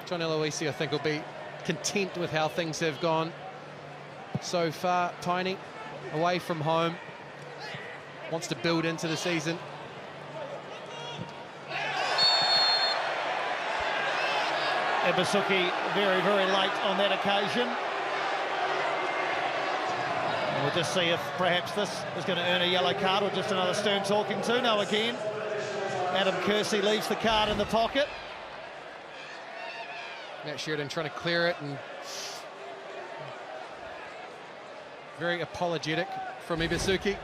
John Eloisi, I think, will be content with how things have gone so far. Tiny, away from home, wants to build into the season. Ibasuki very, very late on that occasion. We'll just see if perhaps this is going to earn a yellow card or just another stern talking to. No, again, Adam Kersey leaves the card in the pocket. Matt Sheridan trying to clear it, and very apologetic from Ibusuki.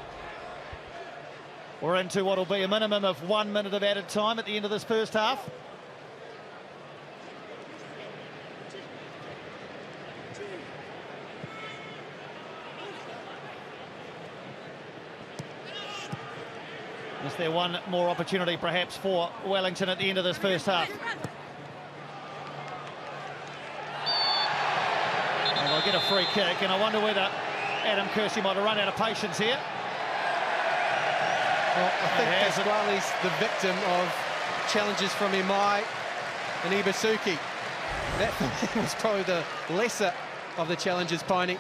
We're into what will be a minimum of 1 minute of added time at the end of this first half. Is there one more opportunity perhaps for Wellington at the end of this first half? And they'll get a free kick, and I wonder whether Adam Kersey might have run out of patience here. Well, I think Pasquale's the victim of challenges from Imai and Ibusuki. That was probably the lesser of the challenges, Piney,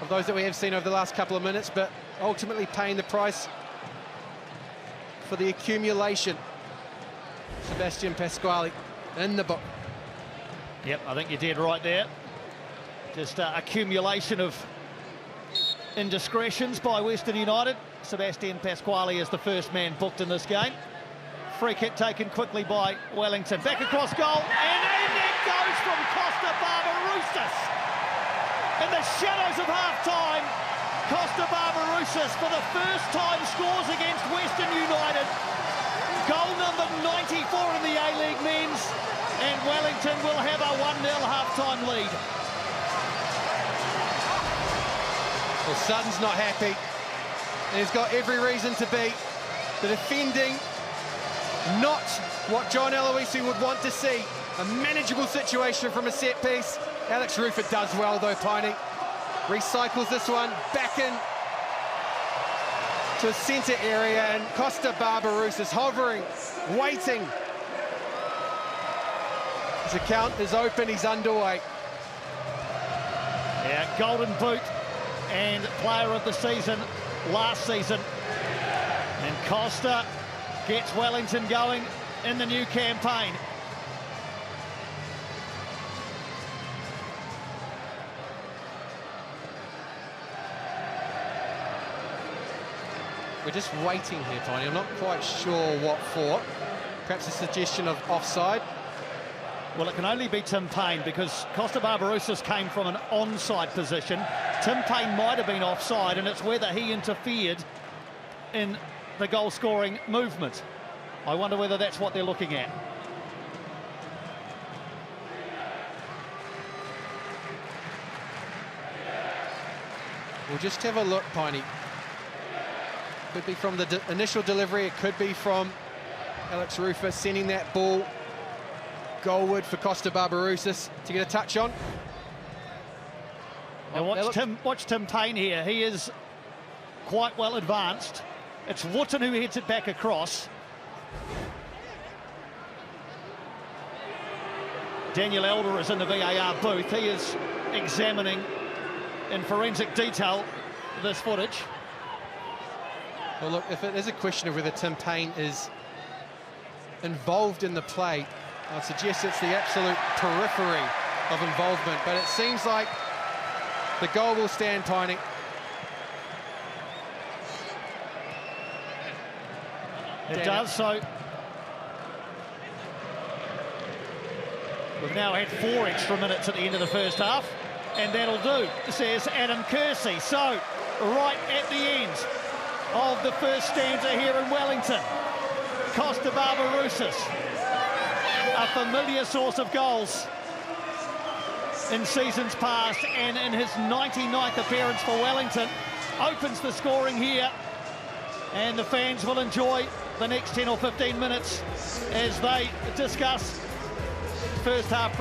of those that we have seen over the last couple of minutes, but ultimately paying the price for the accumulation. Sebastian Pasquale in the book. Yep, I think you did right there. Just accumulation of indiscretions by Western United. Sebastian Pasquale is the first man booked in this game. Free kick taken quickly by Wellington. Back across goal, and in it goes from Costa Barbarouses. In the shadows of half-time, Costa Barbarouses for the first time scores against Western United. Goal number 94 in the A-League men's, and Wellington will have a 1-0 half-time lead. Well, Sutton's not happy, and he's got every reason to be. The defending, not what John Aloisi would want to see. A manageable situation from a set piece. Alex Rufer does well though, Piney. Recycles this one back in to a centre area, and Costa Barbarouses is hovering, waiting. His account is open, he's underway. Yeah, golden boot and player of the season last season. And Costa gets Wellington going in the new campaign. We're just waiting here, Tony. I'm not quite sure what for. Perhaps a suggestion of offside. Well, it can only be Tim Payne because Costa Barbarouses came from an onside position. Tim Payne might have been offside, and it's whether he interfered in the goal-scoring movement. I wonder whether that's what they're looking at. We'll just have a look, Piney. Could be from the initial delivery, it could be from Alex Rufer sending that ball goalward for Costa Barbarouses to get a touch on. Now watch Tim Payne here. He is quite well advanced. It's Wooten who heads it back across. Daniel Elder is in the VAR booth. He is examining in forensic detail this footage. Well, look, if it is a question of whether Tim Payne is involved in the play, I'd suggest it's the absolute periphery of involvement, but it seems like the goal will stand, Piney. It does, so we've now had 4 extra minutes at the end of the first half, and that'll do, says Adam Kersey. So, right at the end of the first stanza here in Wellington, Costa Barbarouses, a familiar source of goals in seasons past, and in his 99th appearance for Wellington, opens the scoring here, and the fans will enjoy the next 10 or 15 minutes as they discuss first half.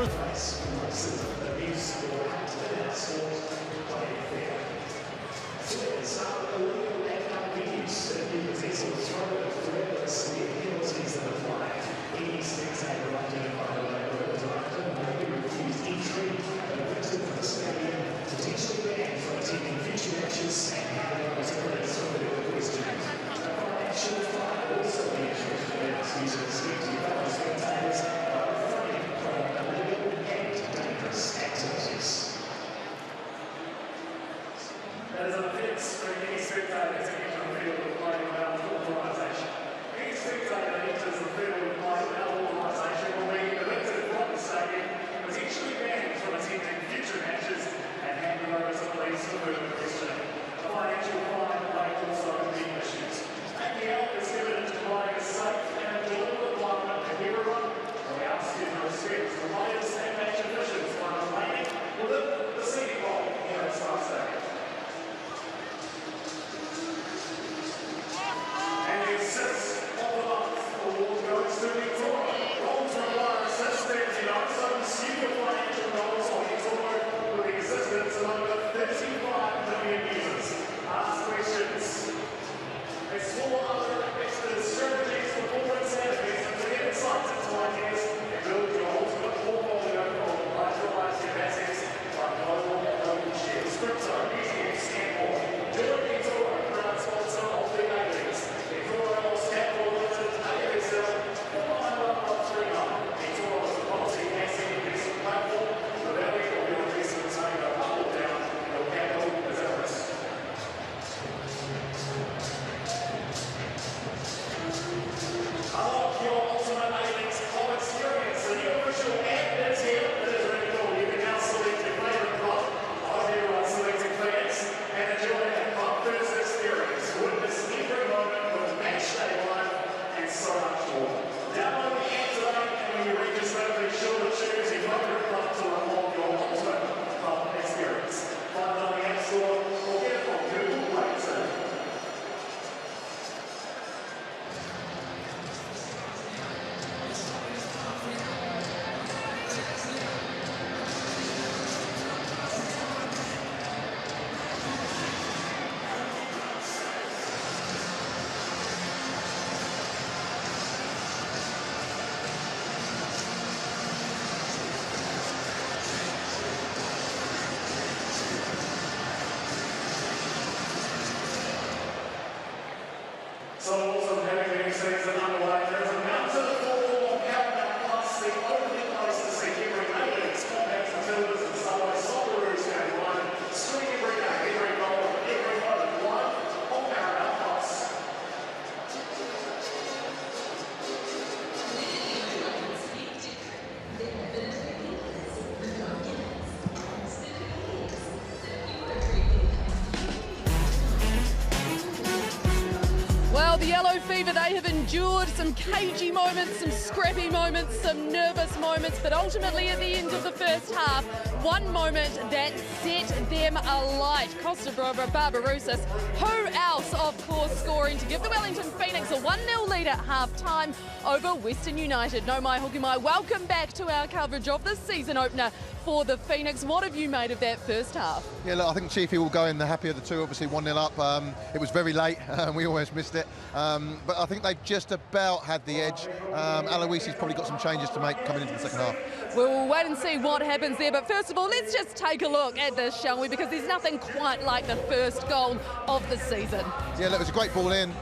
Well, the yellow fever, they have endured some cagey moments, some scrappy moments, some nervous moments, but ultimately at the end of the first half, one moment that set them alight. Costa Barbarouses, who else, of course, scoring to give the Wellington Phoenix a 1-0 lead at half-time over Western United. No mai hoki mai, welcome back to our coverage of the season opener for the Phoenix. What have you made of that first half? Yeah, look, I think Chiefy will go in the happier of the two, obviously 1-0 up. It was very late, we almost missed it. But I think they've just about had the edge. Aloisi's probably got some changes to make coming into the second half. We'll wait and see what happens there. But first of all, let's just take a look at this, shall we? Because there's nothing quite like the first goal of the season. Yeah, look, it was a great ball in.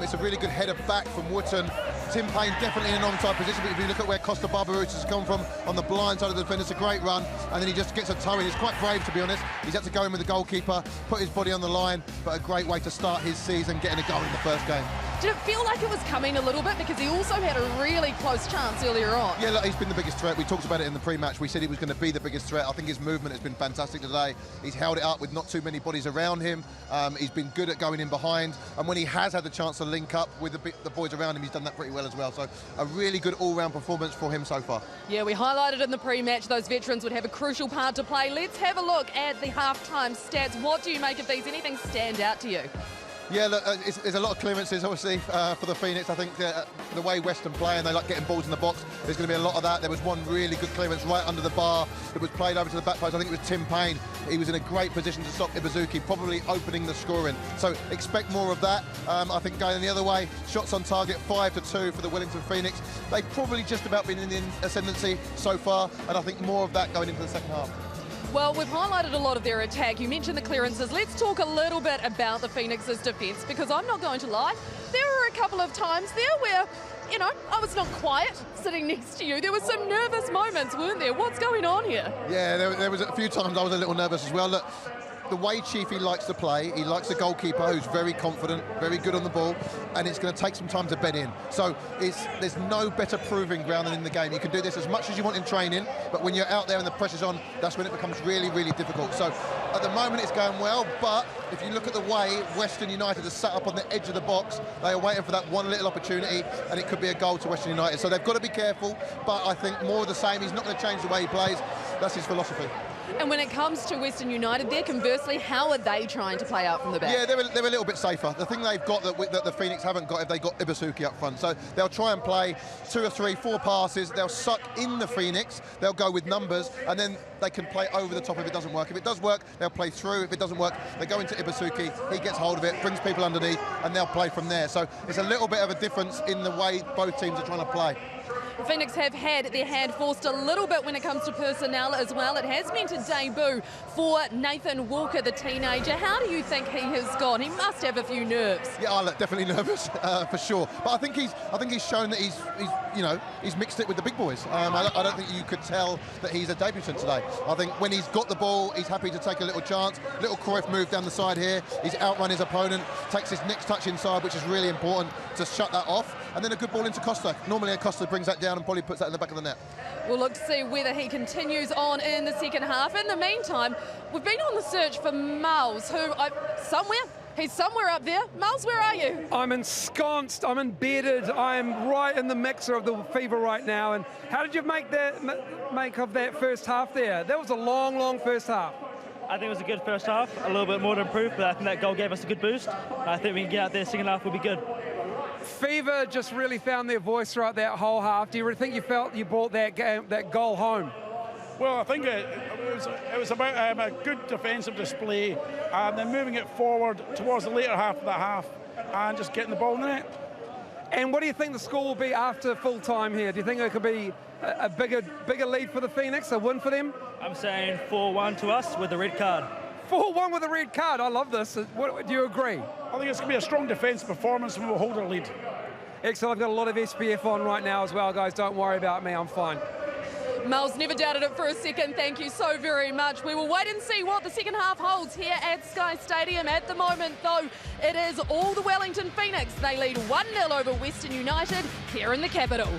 It's a really good header back from Wootton. Tim Payne definitely in an onside position, but if you look at where Costa Barbarouses has come from on the blind side of the defender, it's a great run, and then he just gets a toe in. He's quite brave, to be honest. He's had to go in with the goalkeeper, put his body on the line, but a great way to start his season, getting a goal in the first game. Did it feel like it was coming a little bit? Because he also had a really close chance earlier on. Yeah, look, he's been the biggest threat. We talked about it in the pre-match. We said he was going to be the biggest threat. I think his movement has been fantastic today. He's held it up with not too many bodies around him. He's been good at going in behind. And when he has had the chance to link up with the boys around him, he's done that pretty well as well. So a really good all-round performance for him so far. Yeah, we highlighted in the pre-match those veterans would have a crucial part to play. Let's have a look at the half-time stats. What do you make of these? Anything stand out to you? Yeah, look, there's a lot of clearances, obviously, for the Phoenix. I think the way Western play and they like getting balls in the box, there's going to be a lot of that. There was one really good clearance right under the bar that was played over to the back post. I think it was Tim Payne. He was in a great position to stop Ibuzuki, probably opening the scoring. So expect more of that. I think going the other way, shots on target 5-2 for the Wellington Phoenix. They've probably just about been in the ascendancy so far, and I think more of that going into the second half. Well, we've highlighted a lot of their attack. You mentioned the clearances. Let's talk a little bit about the Phoenix's defence, because I'm not going to lie, there were a couple of times there where, you know, I was not quiet sitting next to you. There were some nervous moments, weren't there? What's going on here? Yeah, there was a few times I was a little nervous as well. Look, the way Chiefy likes to play, he likes a goalkeeper who's very confident, very good on the ball, and it's going to take some time to bed in. So there's no better proving ground than in the game. You can do this as much as you want in training, but when you're out there and the pressure's on, that's when it becomes really, really difficult. So at the moment it's going well, but if you look at the way Western United is sat up on the edge of the box, they are waiting for that one little opportunity, and it could be a goal to Western United. So they've got to be careful, but I think more of the same. He's not going to change the way he plays. That's his philosophy. And when it comes to Western United, they're conversely, how are they trying to play out from the back? Yeah, they're a little bit safer. The thing they've got that the Phoenix haven't got, if they got Ibuzuki up front. So they'll try and play 2 or 3, 4 passes. They'll suck in the Phoenix. They'll go with numbers, and then they can play over the top if it doesn't work. If it does work, they'll play through. If it doesn't work, they go into Ibuzuki. He gets hold of it, brings people underneath, and they'll play from there. So it's a little bit of a difference in the way both teams are trying to play. Phoenix have had their hand forced a little bit when it comes to personnel as well. It has meant a debut for Nathan Walker, the teenager. How do you think he has gone? He must have a few nerves. Yeah, I look definitely nervous for sure. But I think he's shown that he's mixed it with the big boys. I don't think you could tell that he's a debutant today. I think when he's got the ball, he's happy to take a little chance. Little Cruyff move down the side here. He's outrun his opponent, takes his next touch inside, which is really important to shut that off. And then a good ball into Costa. Normally Costa brings that down and probably puts that in the back of the net. We'll look to see whether he continues on in the second half. In the meantime, we've been on the search for Miles, who somewhere He's somewhere up there. Miles, where are you? I'm ensconced, I'm embedded, I'm right in the mixer of the fever right now. And how did you make of that first half there? That was a long, long first half. I think it was a good first half, a little bit more to improve, but I think that goal gave us a good boost. I think we can get out there second half, we'll be good. Fever just really found their voice throughout that whole half. Do you think you felt you brought that goal home? Well, I think it was about a good defensive display and then moving it forward towards the later half of the half and just getting the ball in the net. And what do you think the score will be after full time here? Do you think it could be a bigger lead for the Phoenix, a win for them? I'm saying 4-1 to us with the red card. 4-1 with a red card. I love this. Do you agree? I think it's going to be a strong defensive performance and we'll hold our lead. Excellent. I've got a lot of SPF on right now as well, guys. Don't worry about me. I'm fine. Miles, never doubted it for a second. Thank you so very much. We will wait and see what the second half holds here at Sky Stadium. At the moment, though, it is all the Wellington Phoenix. They lead 1-0 over Western United here in the capital.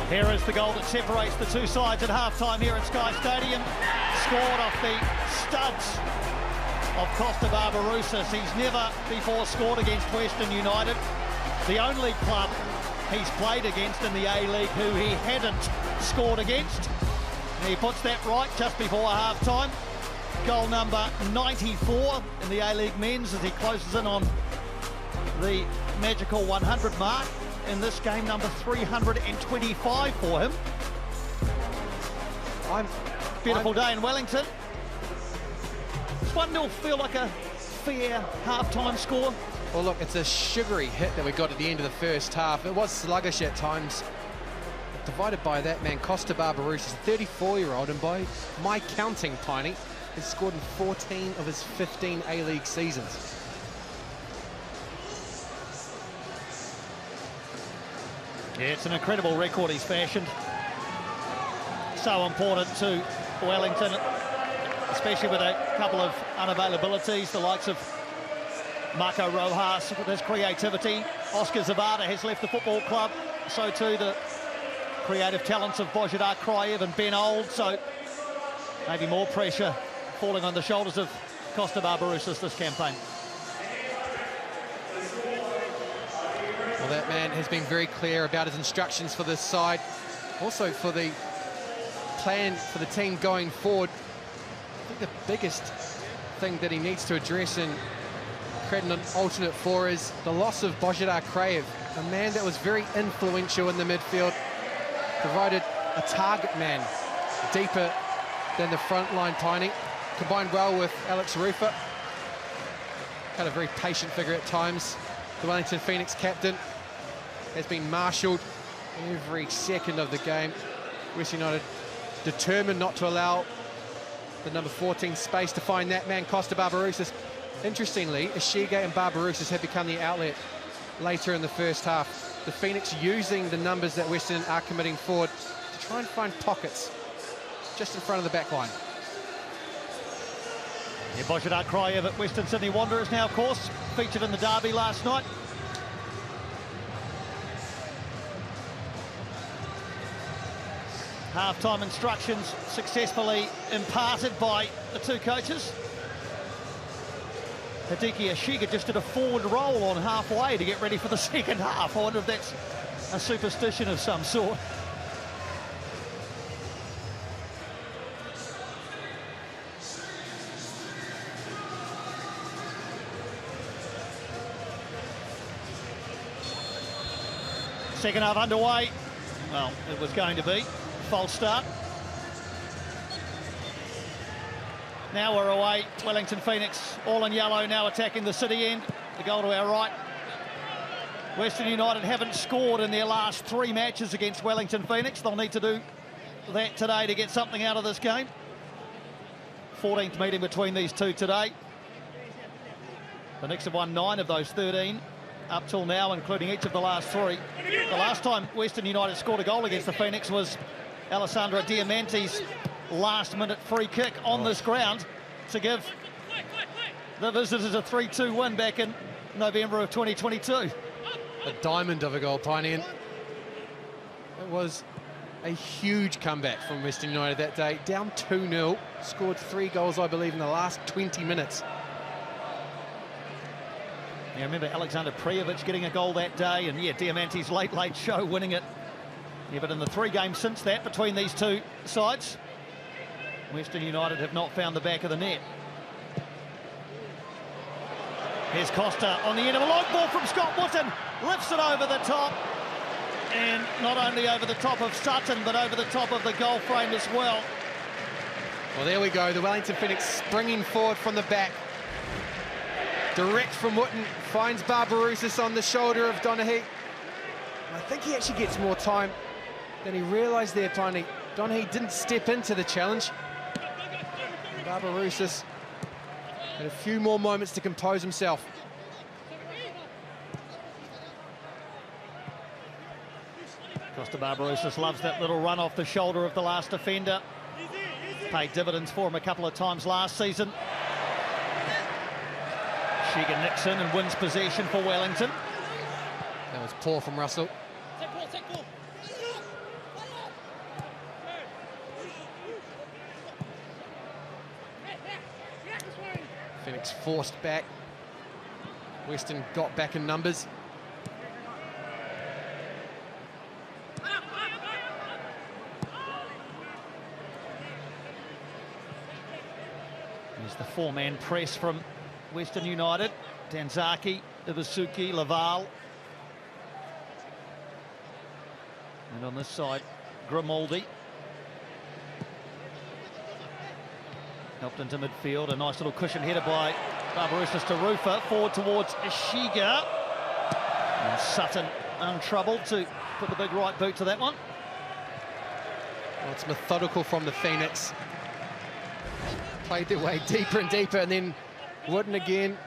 Here is the goal that separates the two sides at half-time here at Sky Stadium. Scored off the studs of Costa Barbarouses. He's never before scored against Western United. The only club he's played against in the A-League who he hadn't scored against. And he puts that right just before half-time. Goal number 94 in the A-League men's as he closes in on the magical 100 mark. In this game, number 325 for him. Beautiful day in Wellington. Does 1-0 feel like a fair half-time score? Well, look, it's a sugary hit that we got at the end of the first half. It was sluggish at times. Divided by that man, Costa Barbarouses, 34-year-old, and by my counting, Piney, has scored in 14 of his 15 A-League seasons. Yeah, it's an incredible record he's fashioned. So important to Wellington, especially with a couple of unavailabilities, the likes of Marco Rojas with his creativity. Oscar Zavada has left the football club, so too the creative talents of Božidar Krajev and Ben Old, so maybe more pressure falling on the shoulders of Costa Barbarouses this campaign. Well, that man has been very clear about his instructions for this side, also for the plan for the team going forward. I think the biggest thing that he needs to address and create an alternate for is the loss of Božidar Krajev, a man that was very influential in the midfield, provided a target man deeper than the front line, Piney, combined well with Alex Rufa. Had a very patient figure at times. The Wellington Phoenix captain has been marshalled every second of the game. West United determined not to allow the number 14 space to find that man, Costa Barbarouses. Interestingly, Ishiga and Barbarouses have become the outlet later in the first half. The Phoenix using the numbers that Western are committing forward to try and find pockets just in front of the back line. Yeah, Božidar Krajev at Western Sydney Wanderers now, of course, featured in the derby last night. Half-time instructions successfully imparted by the two coaches. Hideki Ishiga just did a forward roll on halfway to get ready for the second half. I wonder if that's a superstition of some sort. Second half underway. Well, it was going to be. False start. Now we're away. Wellington Phoenix all in yellow now attacking the city end. The goal to our right. Western United haven't scored in their last 3 matches against Wellington Phoenix. They'll need to do that today to get something out of this game. 14th meeting between these two today. The Knicks have won 9 of those 13 up till now, including each of the last 3. The last time Western United scored a goal against the Phoenix was Alessandro Diamante's last-minute free kick on this ground to give the visitors a 3-2 win back in November of 2022. A diamond of a goal, Piney. It was a huge comeback from Western United that day. Down 2-0, scored 3 goals, I believe, in the last 20 minutes. Yeah, remember Alexander Prijovic getting a goal that day, and yeah, Diamante's late show winning it. Yeah, but in the 3 games since that between these two sides, Western United have not found the back of the net. Here's Costa on the end of a long ball from Scott Wootton, lifts it over the top, and not only over the top of Sutton, but over the top of the goal frame as well. Well, there we go, the Wellington Phoenix springing forward from the back. Direct from Wootton, finds Barbarouses on the shoulder of Donaghy. I think he actually gets more time than he realised there, Piney. Donaghy didn't step into the challenge. Barbarouses had a few more moments to compose himself. Costa Barbarouses loves that little run off the shoulder of the last defender. Paid dividends for him a couple of times last season. Shiga nicks in and wins possession for Wellington. That was poor from Russell. Phoenix forced back. Western got back in numbers. There's the four-man press from Western United. Danzaki, Iwasuki, Laval. And on this side, Grimaldi. Helped into midfield. A nice little cushion header by Barbarouses to Rufa. Forward towards Ishiga. And Sutton untroubled to put the big right boot to that one. Well, it's methodical from the Phoenix. Played their way deeper and deeper, and then Wooden again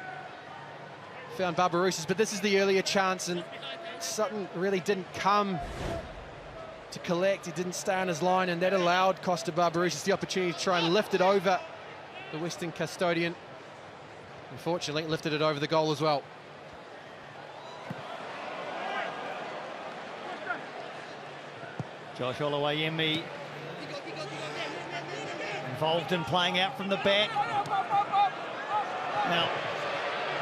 found Barbarouses. But this is the earlier chance, and Sutton really didn't come to collect. He didn't stay on his line, and that allowed Costa Barbarouses the opportunity to try and lift it over the Western custodian. Unfortunately, lifted it over the goal as well. Josh Oluwayemi involved in playing out from the back. Now,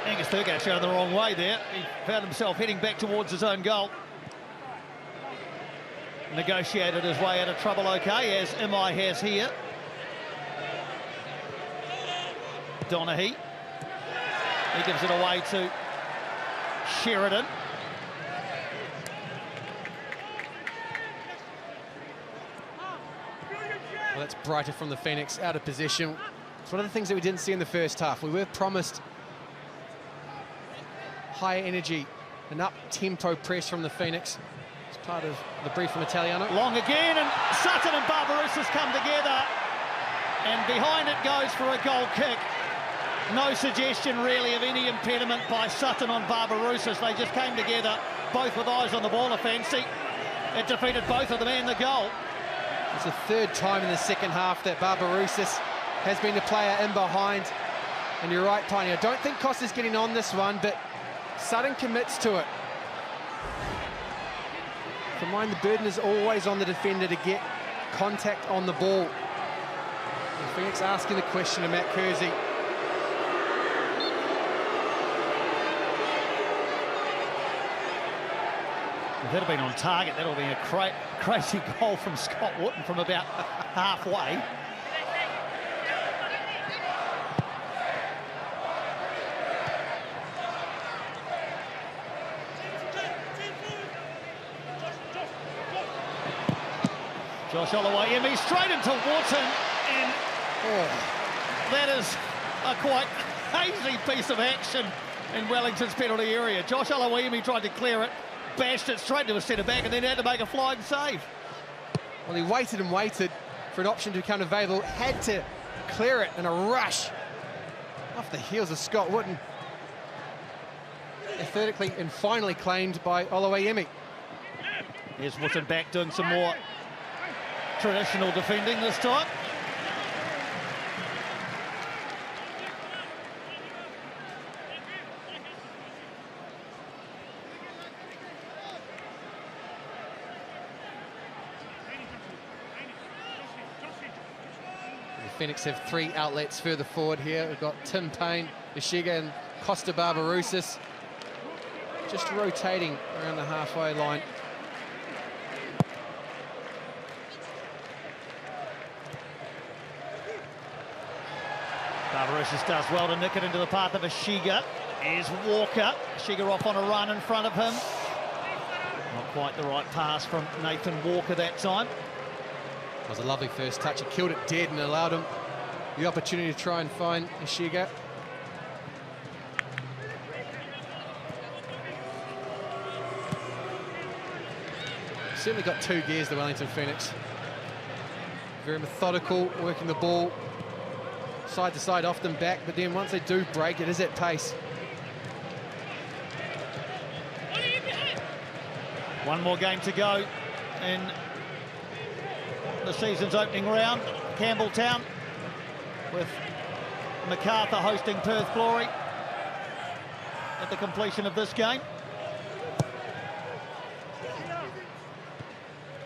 Angus Thurgout showed the wrong way there. He found himself heading back towards his own goal. Negotiated his way out of trouble okay, as Imai has here. Donaghy. He gives it away to Sheridan. Well, that's brighter from the Phoenix, out of possession. It's one of the things that we didn't see in the first half. We were promised high energy, an up-tempo press from the Phoenix. It's part of the brief from Italiano. Long again, and Sutton and Barbarouses come together. And behind it goes for a goal kick. No suggestion really of any impediment by Sutton on Barbarouses. They just came together, both with eyes on the ball, a fancy. It defeated both of them and the goal. It's the third time in the second half that Barbarouses has been the player in behind. And you're right, Piney, I don't think Costa's getting on this one, but Sutton commits to it. For mine, the burden is always on the defender to get contact on the ball. And Phoenix asking the question of Matt Kersey. If that had been on target, that would have been a crazy goal from Scott Wootton from about halfway. Josh Oluwayemi straight into Wootton, and that is a quite crazy piece of action in Wellington's penalty area. Josh Oluwayemi tried to clear it, bashed it straight to a centre-back, and then had to make a flying save. Well, he waited and waited for an option to become available, had to clear it in a rush off the heels of Scott Wootton. Athletically and finally claimed by Oluwayemi. Here's Wootton back doing some more traditional defending this time. Phoenix have three outlets further forward here. We've got Tim Payne, Ishiga and Costa Barbarouses just rotating around the halfway line. Barbarouses does well to nick it into the path of Ishiga. Here's Walker. Ishiga off on a run in front of him. Not quite the right pass from Nathan Walker that time. It was a lovely first touch. He killed it dead and allowed him the opportunity to try and find Ishiga. Certainly got two gears, the Wellington Phoenix. Very methodical, working the ball side to side, often back, but then once they do break, it is at pace. One more game to go in the season's opening round. Campbelltown with MacArthur hosting Perth Glory at the completion of this game.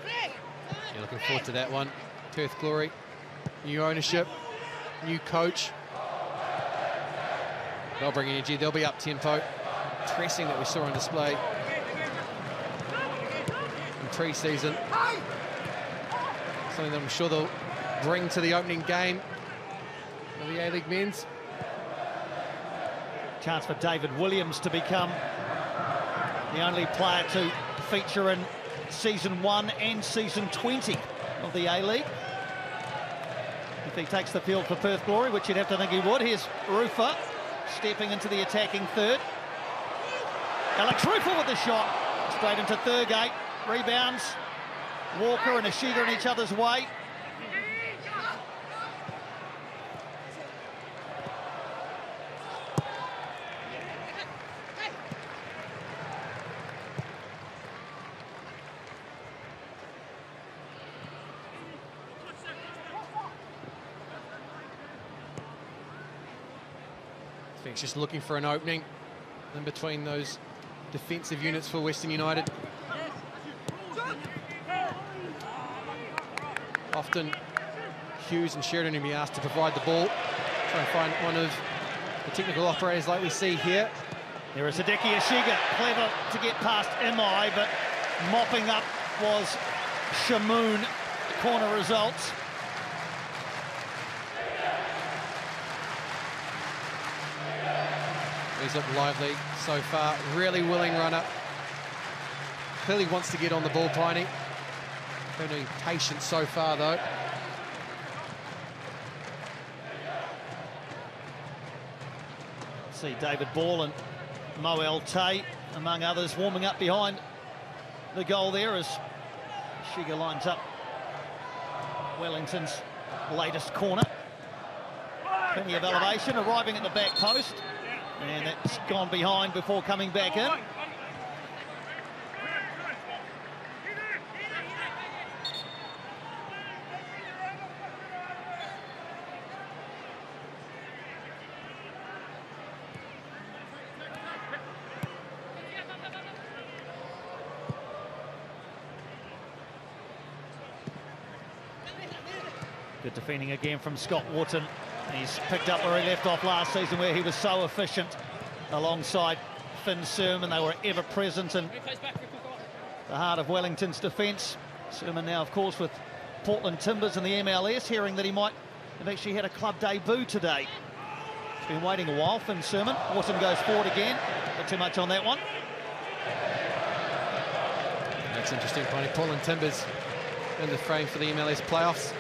Yeah, looking forward to that one. Perth Glory, new ownership, new coach. They'll bring energy, they'll be up tempo. Pressing that we saw on display in pre-season. Something that I'm sure they'll bring to the opening game. of the A-League men's. Chance for David Williams to become the only player to feature in Season 1 and Season 20 of the A-League. If he takes the field for Perth Glory, which you'd have to think he would. Here's Rufer stepping into the attacking third. Alex Rufer with the shot. Straight into Thurgate. Rebounds. Walker and Ashiga in each other's way. Sphinx just looking for an opening in between those defensive units for Western United. Often Hughes and Sheridan will be asked to provide the ball. Try and find one of the technical operators like we see here. There is Hideki Ashiga, clever to get past Imai, but mopping up was Shamoon. Corner results. He's up lively so far, really willing runner. Clearly wants to get on the ball, Piney. Only patient so far, though. See David Ball and Moel Tay, among others, warming up behind the goal there as Shiga lines up Wellington's latest corner. Plenty of elevation, arriving at the back post. And it's gone behind before coming back in. Good defending again from Scott Wharton. He's picked up where he left off last season, where he was so efficient alongside Finn Sermon. They were ever present in the heart of Wellington's defence. Sermon now, of course, with Portland Timbers in the MLS, hearing that he might have actually had a club debut today. He's been waiting a while, Finn Sermon. Wharton goes forward again. Not too much on that one. That's interesting, Piney. Portland Timbers in the frame for the MLS playoffs.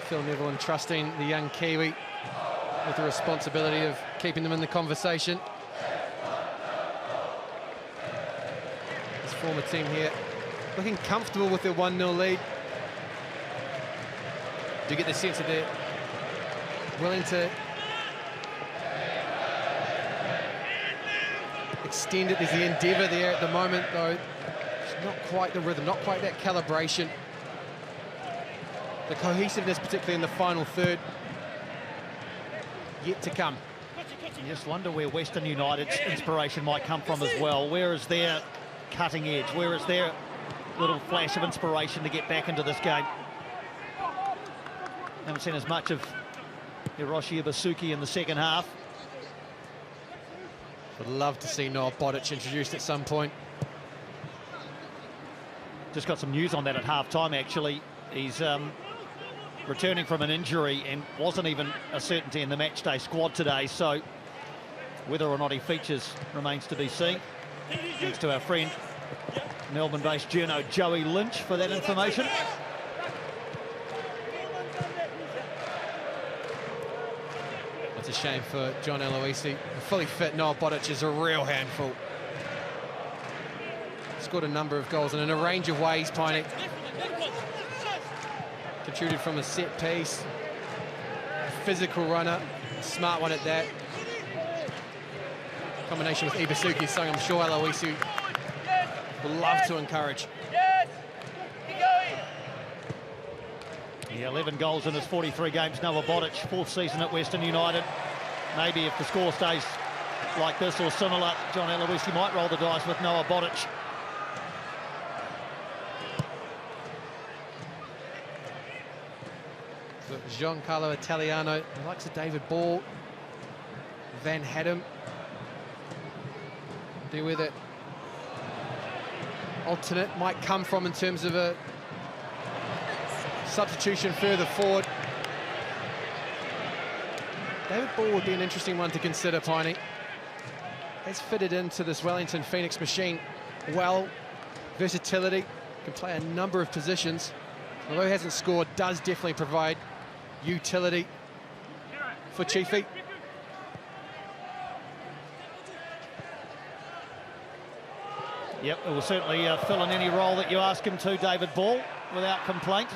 Phil Neville entrusting the young Kiwi with the responsibility of keeping them in the conversation. His former team here looking comfortable with their 1-0 lead. Do you get the sense that they're willing to extend it? There's the endeavour there at the moment, though. It's not quite the rhythm, not quite that calibration. The cohesiveness, particularly in the final third, yet to come. You just wonder where Western United's inspiration might come from as well. Where is their cutting edge? Where is their little flash of inspiration to get back into this game? Haven't seen as much of Hiroshi Ibasuki in the second half. Would love to see Noah Bodic introduced at some point. Just got some news on that at half-time, actually. He's returning from an injury and wasn't even a certainty in the matchday squad today, so whether or not he features remains to be seen. Thanks to our friend, Melbourne-based journo Joey Lynch, for that information. It's a shame for John Aloisi. A fully fit Noah Bodic is a real handful. Scored a number of goals and in a range of ways, Piney. Contributed from a set piece, a physical runner, a smart one at that. Combination with Ibasuki, something I'm sure Aloisi will love to encourage. Yeah, 11 goals in his 43 games, Noah Bodic, fourth season at Western United. Maybe if the score stays like this or similar, John Aloisi might roll the dice with Noah Bodic. Giancarlo Italiano, the likes of David Ball, Van Haddam. Do where that alternate might come from in terms of a Substitution further forward. David Ball would be an interesting one to consider, Piney. Has fitted into this Wellington Phoenix machine well. Versatility, can play a number of positions. Although he hasn't scored, does definitely provide utility for Chiefy. Yep, it will certainly fill in any role that you ask him to, David Ball, without complaint.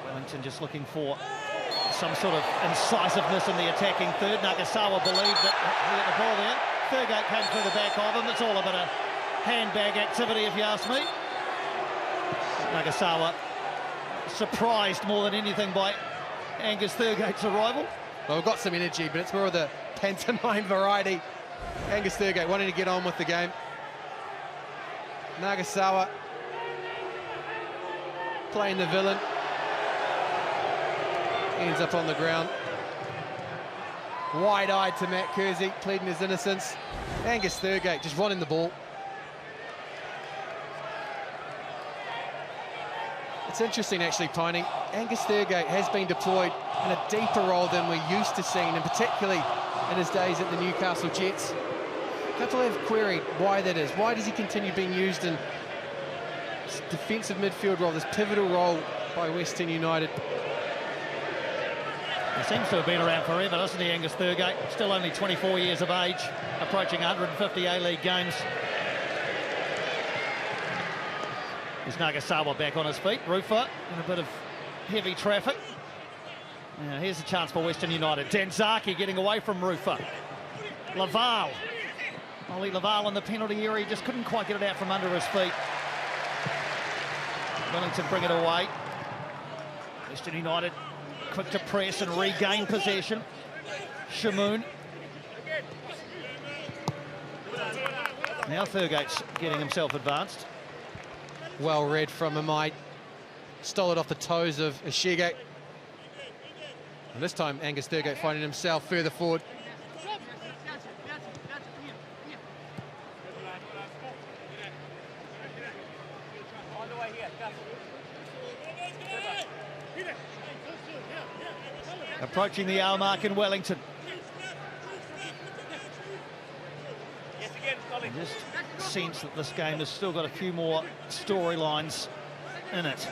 Wellington just looking for some sort of incisiveness in the attacking third. Nagasawa believed that he had the ball there. Thurgate came through the back of him. It's all a bit of handbag activity, if you ask me. Nagasawa surprised more than anything by Angus Thurgate's arrival. Well, we've got some energy, but it's more of the pantomime variety. Angus Thurgate wanting to get on with the game. Nagasawa playing the villain. Ends up on the ground. Wide-eyed to Matt Kersey, pleading his innocence. Angus Thurgate just wanting the ball. It's interesting, actually, Piney. Angus Thurgate has been deployed in a deeper role than we're used to seeing, and particularly in his days at the Newcastle Jets. A couple have queried why that is. Why does he continue being used in this defensive midfield role, this pivotal role by Western United? He seems to have been around forever, doesn't he, Angus Thurgate? Still only 24 years of age, approaching 150 A-League games. Is Nagasawa back on his feet? Rufa in a bit of heavy traffic. Now, here's a chance for Western United. Danzaki getting away from Rufa. Laval. Ollie Laval in the penalty area, just couldn't quite get it out from under his feet. Wellington bring it away. Western United quick to press and regain possession. Shamoon. Now Thurgate's getting himself advanced. Well read from Amai. Stole it off the toes of Ishige. And this time Angus Thurgate finding himself further forward. Approaching the hour mark in Wellington. I just sense that this game has still got a few more storylines in it.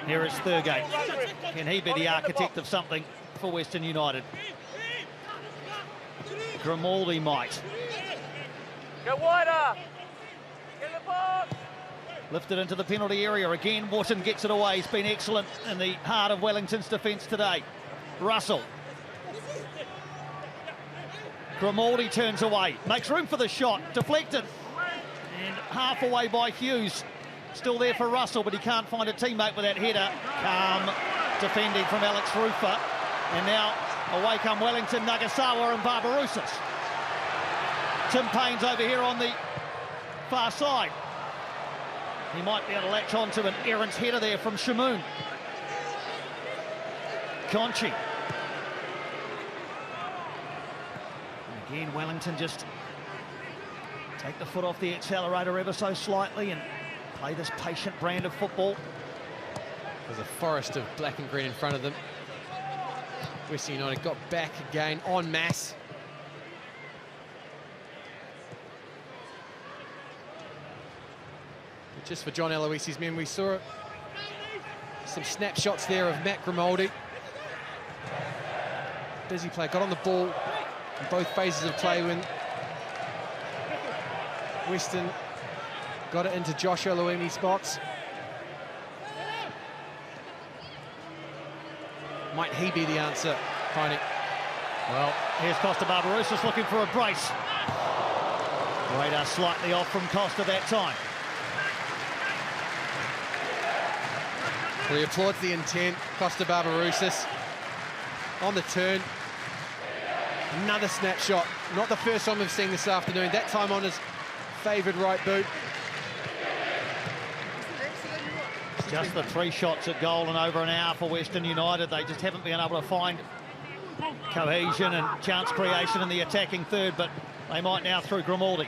Here is Thurgate. Can he be the architect of something for Western United? Grimaldi might. Go wider. Get the box. Lifted into the penalty area again. Wharton gets it away. He's been excellent in the heart of Wellington's defence today. Russell. Grimaldi turns away. Makes room for the shot. Deflected. And half away by Hughes. Still there for Russell, but he can't find a teammate with that header. Calm defending from Alex Rufa. And now away come Wellington, Nagasawa and Barbarouses. Tim Payne's over here on the far side. He might be able to latch on to an errant header there from Shamoon. Conchi. And again, Wellington just take the foot off the accelerator ever so slightly and play this patient brand of football. There's a forest of black and green in front of them. Western United got back again en masse. Just for John Eloise's men, we saw some snapshots there of Matt Grimaldi. Busy play, got on the ball in both phases of play when Western got it into Josh Oluimi's spots. Might he be the answer, Piney? Well, here's Costa Barbarouses looking for a brace. Radar slightly off from Costa that time. Well, he applauds the intent. Costa Barbarouses on the turn. Another snapshot. Not the first one we've seen this afternoon. That time on his favoured right boot. Just the 3 shots at goal in over an hour for Western United. They just haven't been able to find cohesion and chance creation in the attacking third, but they might now through Grimaldi.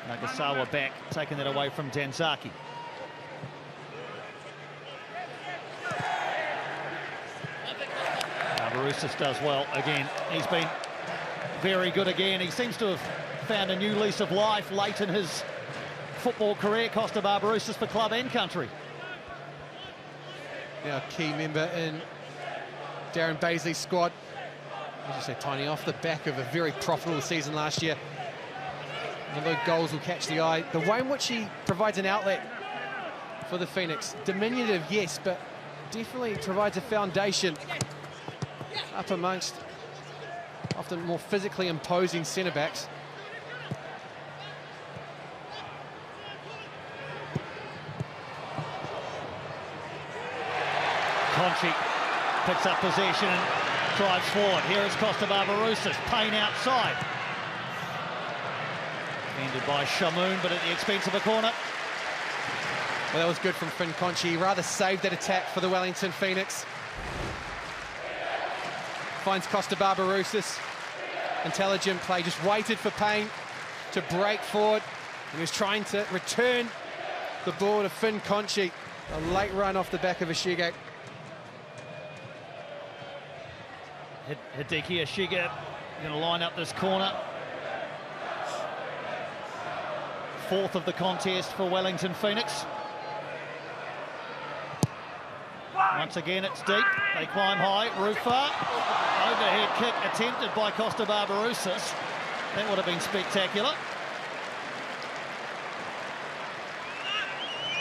Nagasawa back, taking that away from Danzaki. Barbarouses does well again. He's been very good again. He seems to have found a new lease of life late in his football career. Costa Barbarouses for club and country. Now a key member in Darren Baisley's squad. As you say, Tiny, off the back of a very profitable season last year. And those goals will catch the eye. The way in which he provides an outlet for the Phoenix. Diminutive, yes, but definitely provides a foundation up amongst often more physically imposing centre-backs. Conchi picks up possession and drives forward. Here is Costa Barbarouses. Payne outside. Ended by Shamoon, but at the expense of a corner. Well, that was good from Finn Conchi. He rather saved that attack for the Wellington Phoenix. Finds Costa Barbarouses. Intelligent play, just waited for Payne to break forward. He was trying to return the ball to Finn Conchi. A late run off the back of Ashiga. Hideki Ashiga going to line up this corner. Fourth of the contest for Wellington Phoenix. Once again, it's deep. They climb high. Rufa. Overhead kick attempted by Costa Barbarouses. That would have been spectacular.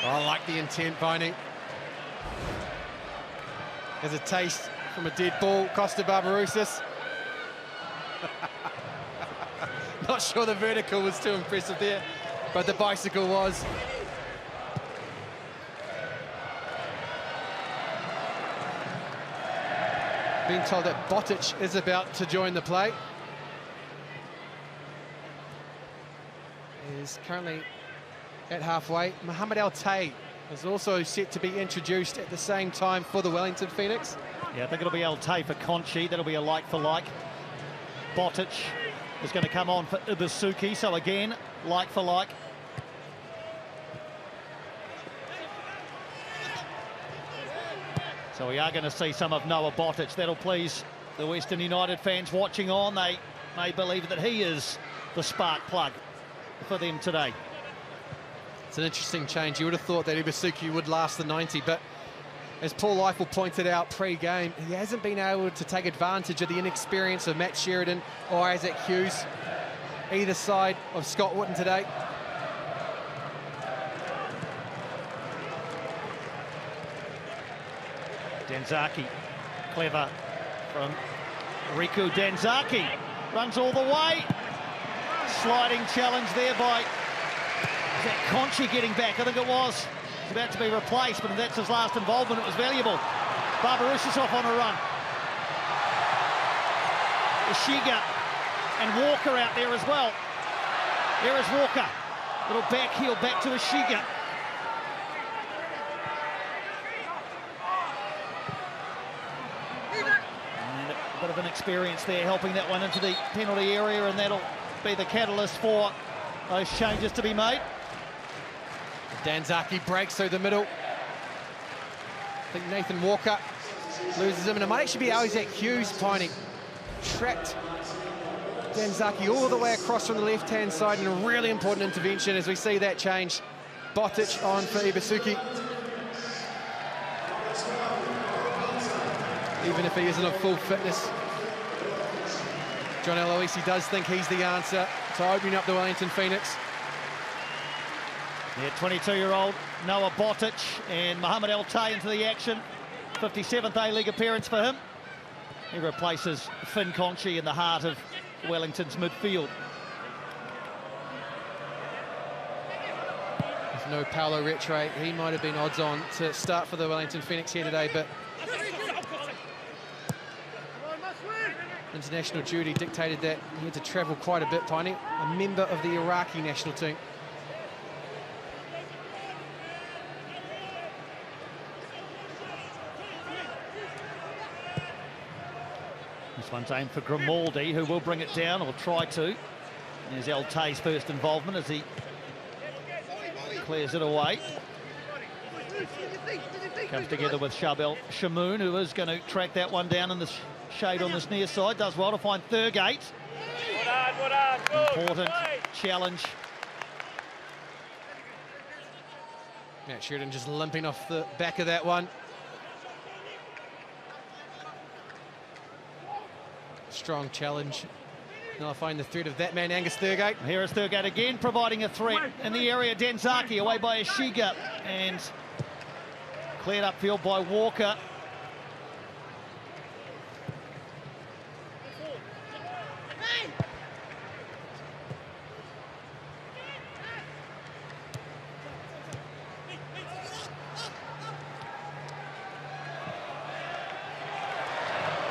Oh, I like the intent, Boney. There's a taste from a dead ball, Costa Barbarouses. Not sure the vertical was too impressive there, but the bicycle was. Being told that Botic is about to join the play. Is currently at halfway. Mohamed Al-Tay is also set to be introduced at the same time for the Wellington Phoenix. Yeah, I think it'll be Al-Tay for Conchi. That'll be a like for like. Botic is going to come on for Ibisuki, so again, like for like. So we are going to see some of Noah Botic. That'll please the Western United fans watching on. They may believe that he is the spark plug for them today. It's an interesting change. You would have thought that Ibisuki would last the 90, but as Paul Eiffel pointed out pre-game, he hasn't been able to take advantage of the inexperience of Matt Sheridan or Isaac Hughes, either side of Scott Wootton today. Danzaki, clever from Riku Danzaki. Runs all the way. Sliding challenge there by, is that Conchi getting back? I think it was. He's about to be replaced, but that's his last involvement. It was valuable. Barbarouses off on a run. Ashiga and Walker out there as well. There is Walker. Little back heel back to Ashiga. And a bit of an experience there, helping that one into the penalty area, and that'll be the catalyst for those changes to be made. Danzaki breaks through the middle. I think Nathan Walker loses him, and it might actually be Isaac Hughes, Piney. Tracked Danzaki all the way across from the left-hand side, and a really important intervention as we see that change. Botic on for Ibisuki. Even if he isn't at full fitness, John Aloisi does think he's the answer to opening up the Wellington Phoenix. Yeah, 22-year-old Noah Botic and Mohamed Al-Tay into the action. 57th A-League appearance for him. He replaces Finn Conchi in the heart of Wellington's midfield. There's no Paolo Retre. He might have been odds on to start for the Wellington Phoenix here today, but international duty dictated that he had to travel quite a bit, Piney. A member of the Iraqi national team. This one's aimed for Grimaldi, who will bring it down, or try to. There's Altay's first involvement as he clears it away. Comes together with Shabel Shamoun, who is going to track that one down in the shade on this near side. Does well to find Thurgate. Important challenge. Matt Sheridan just limping off the back of that one. Strong challenge. Nullifying the threat of that man, Angus Thurgate. Here is Thurgate again, providing a threat in the area. Denzaki away by Ishiga, and cleared upfield by Walker.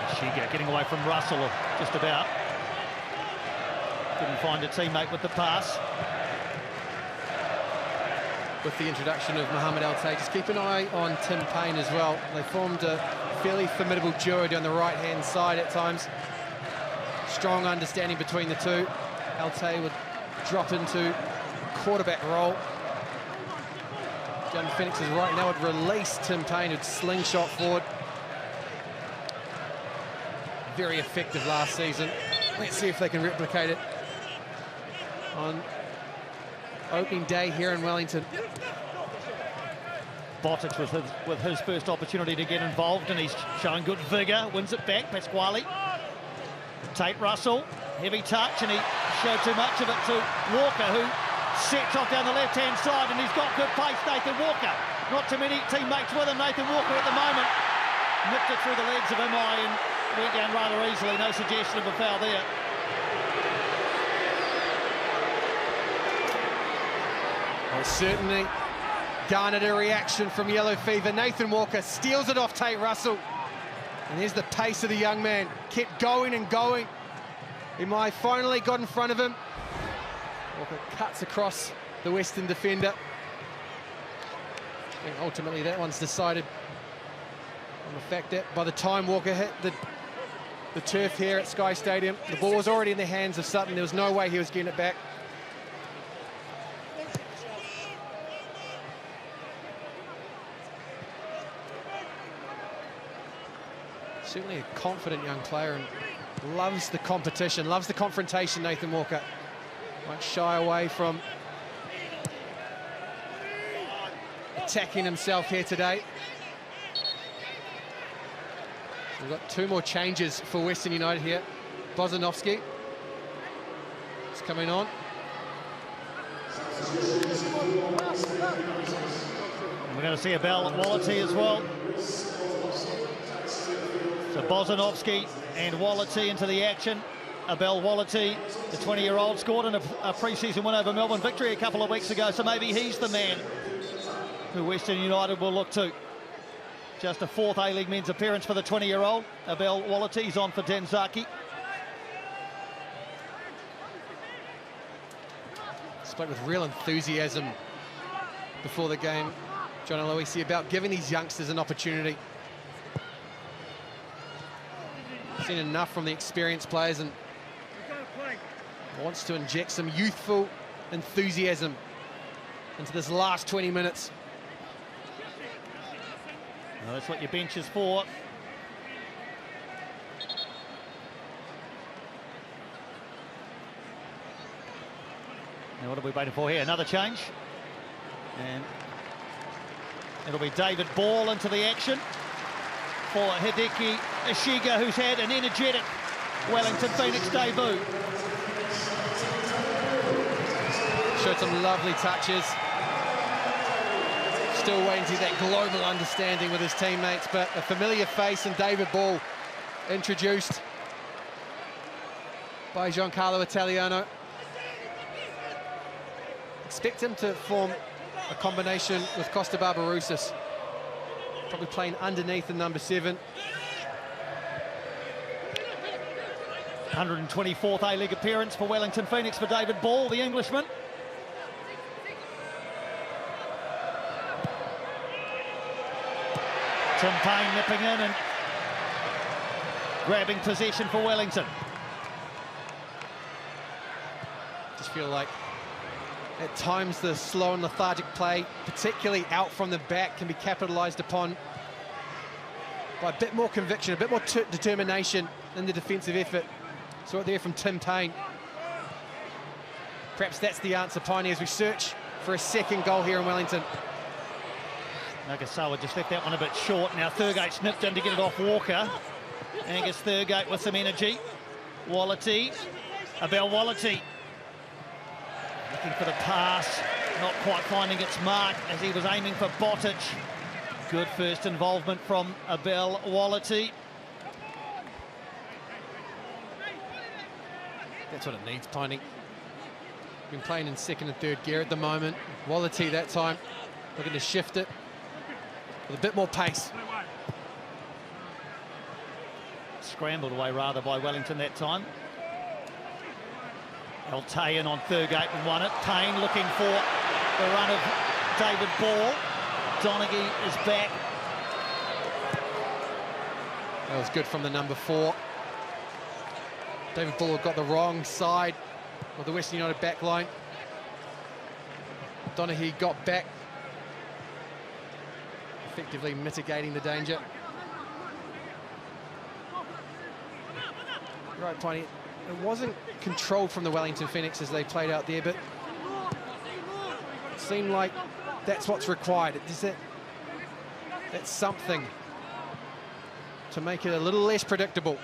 Ishiga getting away from Russell, just about. Couldn't find a teammate with the pass. With the introduction of Mohamed Altay, just keep an eye on Tim Payne as well. They formed a fairly formidable duo down the right-hand side at times. Strong understanding between the two. Altay would drop into quarterback role. John Phoenix's right now would release Tim Payne, who'd slingshot forward. Very effective last season. Let's see if they can replicate it on opening day here in Wellington. Botic with his first opportunity to get involved, and he's showing good vigour. Wins it back, Pasquale. Tate Russell, heavy touch, and he showed too much of it to Walker, who sets off down the left-hand side, and he's got good pace, Nathan Walker. Not too many teammates with him, Nathan Walker at the moment. Nipped it through the legs of Imai and went down rather easily. No suggestion of a foul there. Well, certainly garnered a reaction from Yellow Fever. Nathan Walker steals it off Tate Russell. And there's the pace of the young man. Kept going and going. Imai finally got in front of him. Walker cuts across the Western defender. I think ultimately that one's decided on the fact that by the time Walker hit the turf here at Sky Stadium, the ball was already in the hands of Sutton. There was no way he was getting it back. Certainly a confident young player and loves the competition, loves the confrontation, Nathan Walker. Won't shy away from attacking himself here today. We've got two more changes for Western United here. Bozanovsky is coming on. We're going to see a bell at Wallity as well. So Bozanovsky and Wallity into the action. Abel Wallity, the 20-year-old, scored in a pre-season win over Melbourne Victory a couple of weeks ago, so maybe he's the man who Western United will look to. Just a fourth A-League men's appearance for the 20-year-old. Abel Wallity, he's on for Denzaki. Spoke with real enthusiasm before the game, John Aloisi, about giving these youngsters an opportunity. Seen enough from the experienced players and wants to inject some youthful enthusiasm into this last 20 minutes. Well, that's what your bench is for. Now what are we waiting for here? Another change. And it'll be David Ball into the action for Hideki Ishiga, who's had an energetic Wellington Phoenix debut. Showed some lovely touches. Still waiting to get that global understanding with his teammates, but a familiar face in David Ball, introduced by Giancarlo Italiano. Expect him to form a combination with Costa Barbarouses, probably playing underneath the number 7. 124th A-League appearance for Wellington Phoenix for David Ball, the Englishman. Tim Payne nipping in and grabbing possession for Wellington. Just feel like at times the slow and lethargic play, particularly out from the back, can be capitalised upon by a bit more conviction, a bit more determination in the defensive effort. Saw it there from Tim Payne. Perhaps that's the answer, Piney, as we search for a second goal here in Wellington. Nagasawa just left that one a bit short. Now Thurgate snipped in to get it off Walker. Angus Thurgate with some energy. Wallity, Abel Wallity. Looking for the pass, not quite finding its mark as he was aiming for Botic. Good first involvement from Abel Wallity. That's what it needs, Piney. Been playing in second and third gear at the moment. Wallity that time looking to shift it with a bit more pace. Scrambled away rather by Wellington that time. Altayan on Thurgate and won it. Payne looking for the run of David Ball. Donaghy is back. That was good from the number 4. David Ball got the wrong side of the Western United back line. Donaghy got back, effectively mitigating the danger. Right, Piney, it wasn't controlled from the Wellington Phoenix as they played out there, but it seemed like that's what's required. That's something to make it a little less predictable,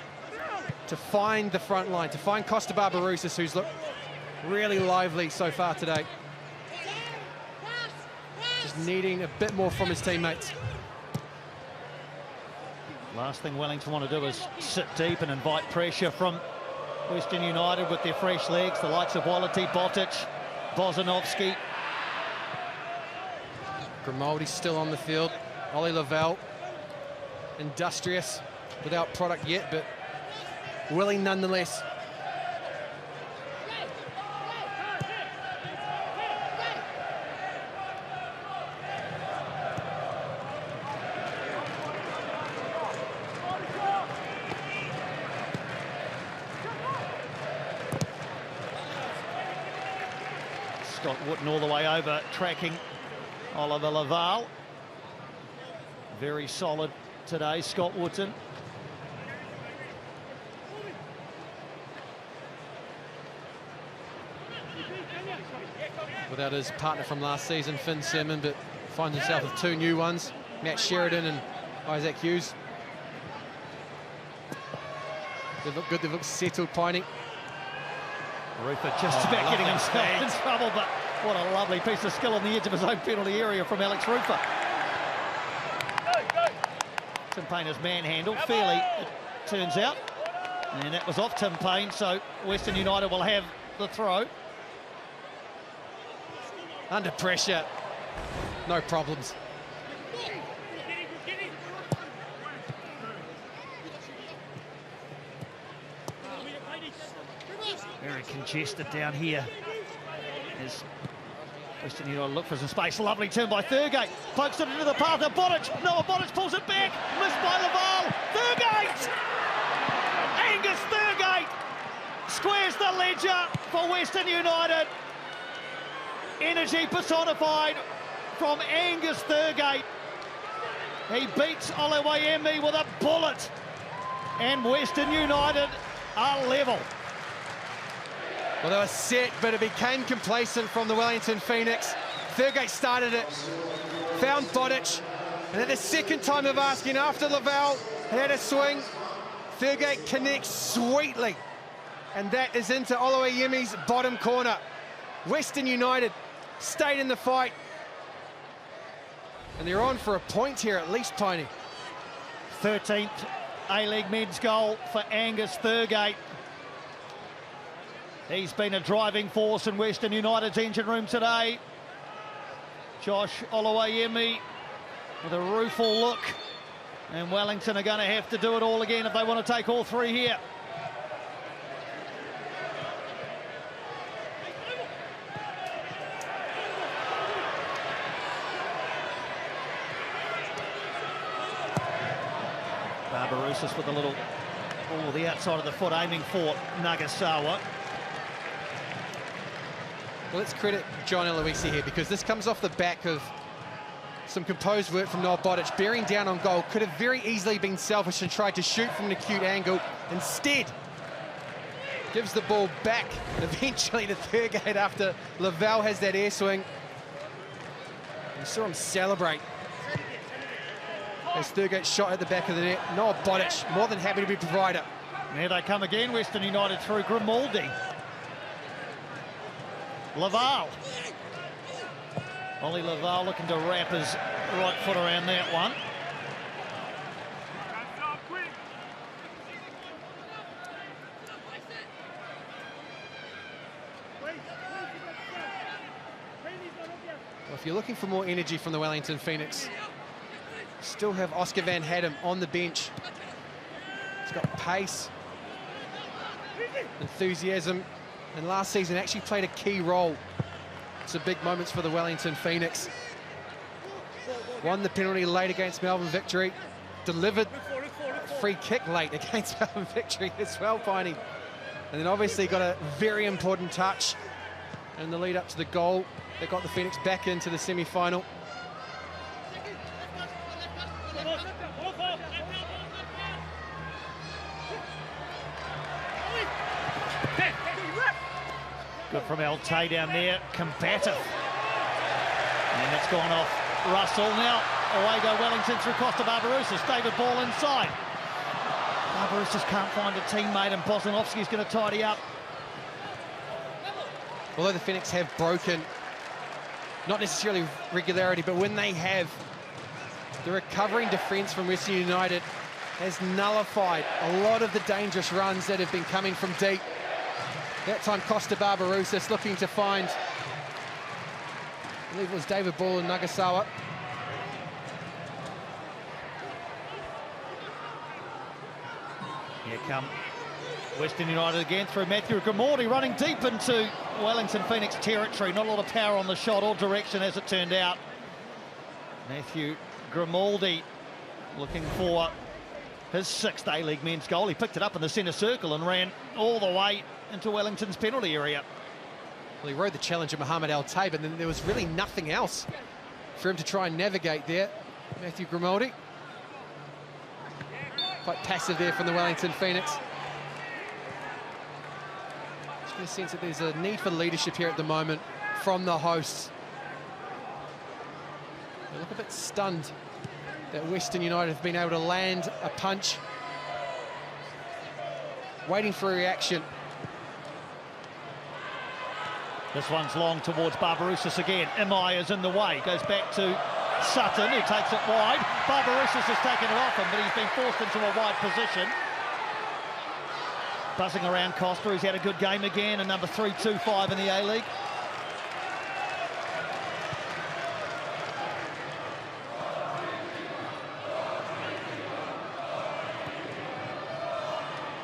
to find the front line, to find Costa Barbarouses, who's looked really lively so far today. Just needing a bit more from his teammates. Last thing Wellington want to do is sit deep and invite pressure from Western United with their fresh legs, the likes of Wallity, Botic, Bozanovski. Grimaldi's still on the field. Ollie Lavelle, industrious, without product yet, but willing nonetheless. Scott Wootton all the way over, tracking Oliver Laval. Very solid today, Scott Wootton. Without his partner from last season, Finn Sermon, but finds himself with 2 new ones, Matt Sheridan and Isaac Hughes. They look good, they look settled, Piney. Rupert just about getting himself in trouble, but what a lovely piece of skill on the edge of his own penalty area from Alex Rufer. Tim Payne has manhandled fairly, it turns out. And that was off Tim Payne, so Western United will have the throw. Under pressure, no problems. Very congested down here as Western United look for some space. Lovely turn by Thurgate. Pokes it into the path of Botic. Noah Botic pulls it back. Missed by Laval. Thurgate! Angus Thurgate squares the ledger for Western United. Energy personified from Angus Thurgate. He beats Olewayemi with a bullet. And Western United are level. Well, they were set, but it became complacent from the Wellington Phoenix. Thurgate started it, found Botic, and at the second time of asking after Lavelle had a swing, Thurgate connects sweetly, and that is into Olowayemi's bottom corner. Western United stayed in the fight, and they're on for a point here at least, Piney. 13th A-League men's goal for Angus Thurgate. He's been a driving force in Western United's engine room today. Josh Olowayemi with a rueful look. And Wellington are going to have to do it all again if they want to take all 3 here. Barbarouses with a little Oh, the outside of the foot aiming for Nagasawa. Well, let's credit John Eloise here, because this comes off the back of some composed work from Noel Bodic, bearing down on goal. Could have very easily been selfish and tried to shoot from an acute angle. Instead, gives the ball back, and eventually to Thurgate after Lavelle has that air swing. You saw him celebrate as Thurgate shot at the back of the net. Noel Bodic, more than happy to be provider. Here they come again, Western United through Grimaldi. Laval. Ollie Laval looking to wrap his right foot around that one. Well, if you're looking for more energy from the Wellington Phoenix, still have Oscar van Haddam on the bench. He's got pace, enthusiasm, and last season actually played a key role. Some big moments for the Wellington Phoenix. Won the penalty late against Melbourne Victory. Delivered a free kick late against Melbourne Victory as well, Piney. And then obviously got a very important touch in the lead up to the goal that got the Phoenix back into the semi-final. Good from Altay down there, combative. And it's gone off Russell. Now away go Wellington through Costa Barbarouses. David Ball inside. Barbarouses can't find a teammate, and Bosnanovski's going to tidy up. Although the Phoenix have broken, not necessarily regularity, but when they have, the recovering defence from Western United has nullified a lot of the dangerous runs that have been coming from deep. That time Costa Barbarouses looking to find, I believe it was David Ball and Nagasawa. Here come Western United again through Matthew Grimaldi, running deep into Wellington Phoenix territory. Not a lot of power on the shot or direction as it turned out. Matthew Grimaldi looking for his 6th A-League men's goal. He picked it up in the centre circle and ran all the way into Wellington's penalty area. Well, he rode the challenge of Mohamed Altay, but then there was really nothing else for him to try and navigate there. Matthew Grimaldi. Quite passive there from the Wellington Phoenix. Just get a sense that there's a need for leadership here at the moment from the hosts. They look a bit stunned that Western United have been able to land a punch. Waiting for a reaction. This one's long towards Barbarouses again. Imai is in the way. Goes back to Sutton, who takes it wide. Barbarouses has taken it off him, but he's been forced into a wide position. Buzzing around Costa. He's had a good game again, and number 325 in the A-League.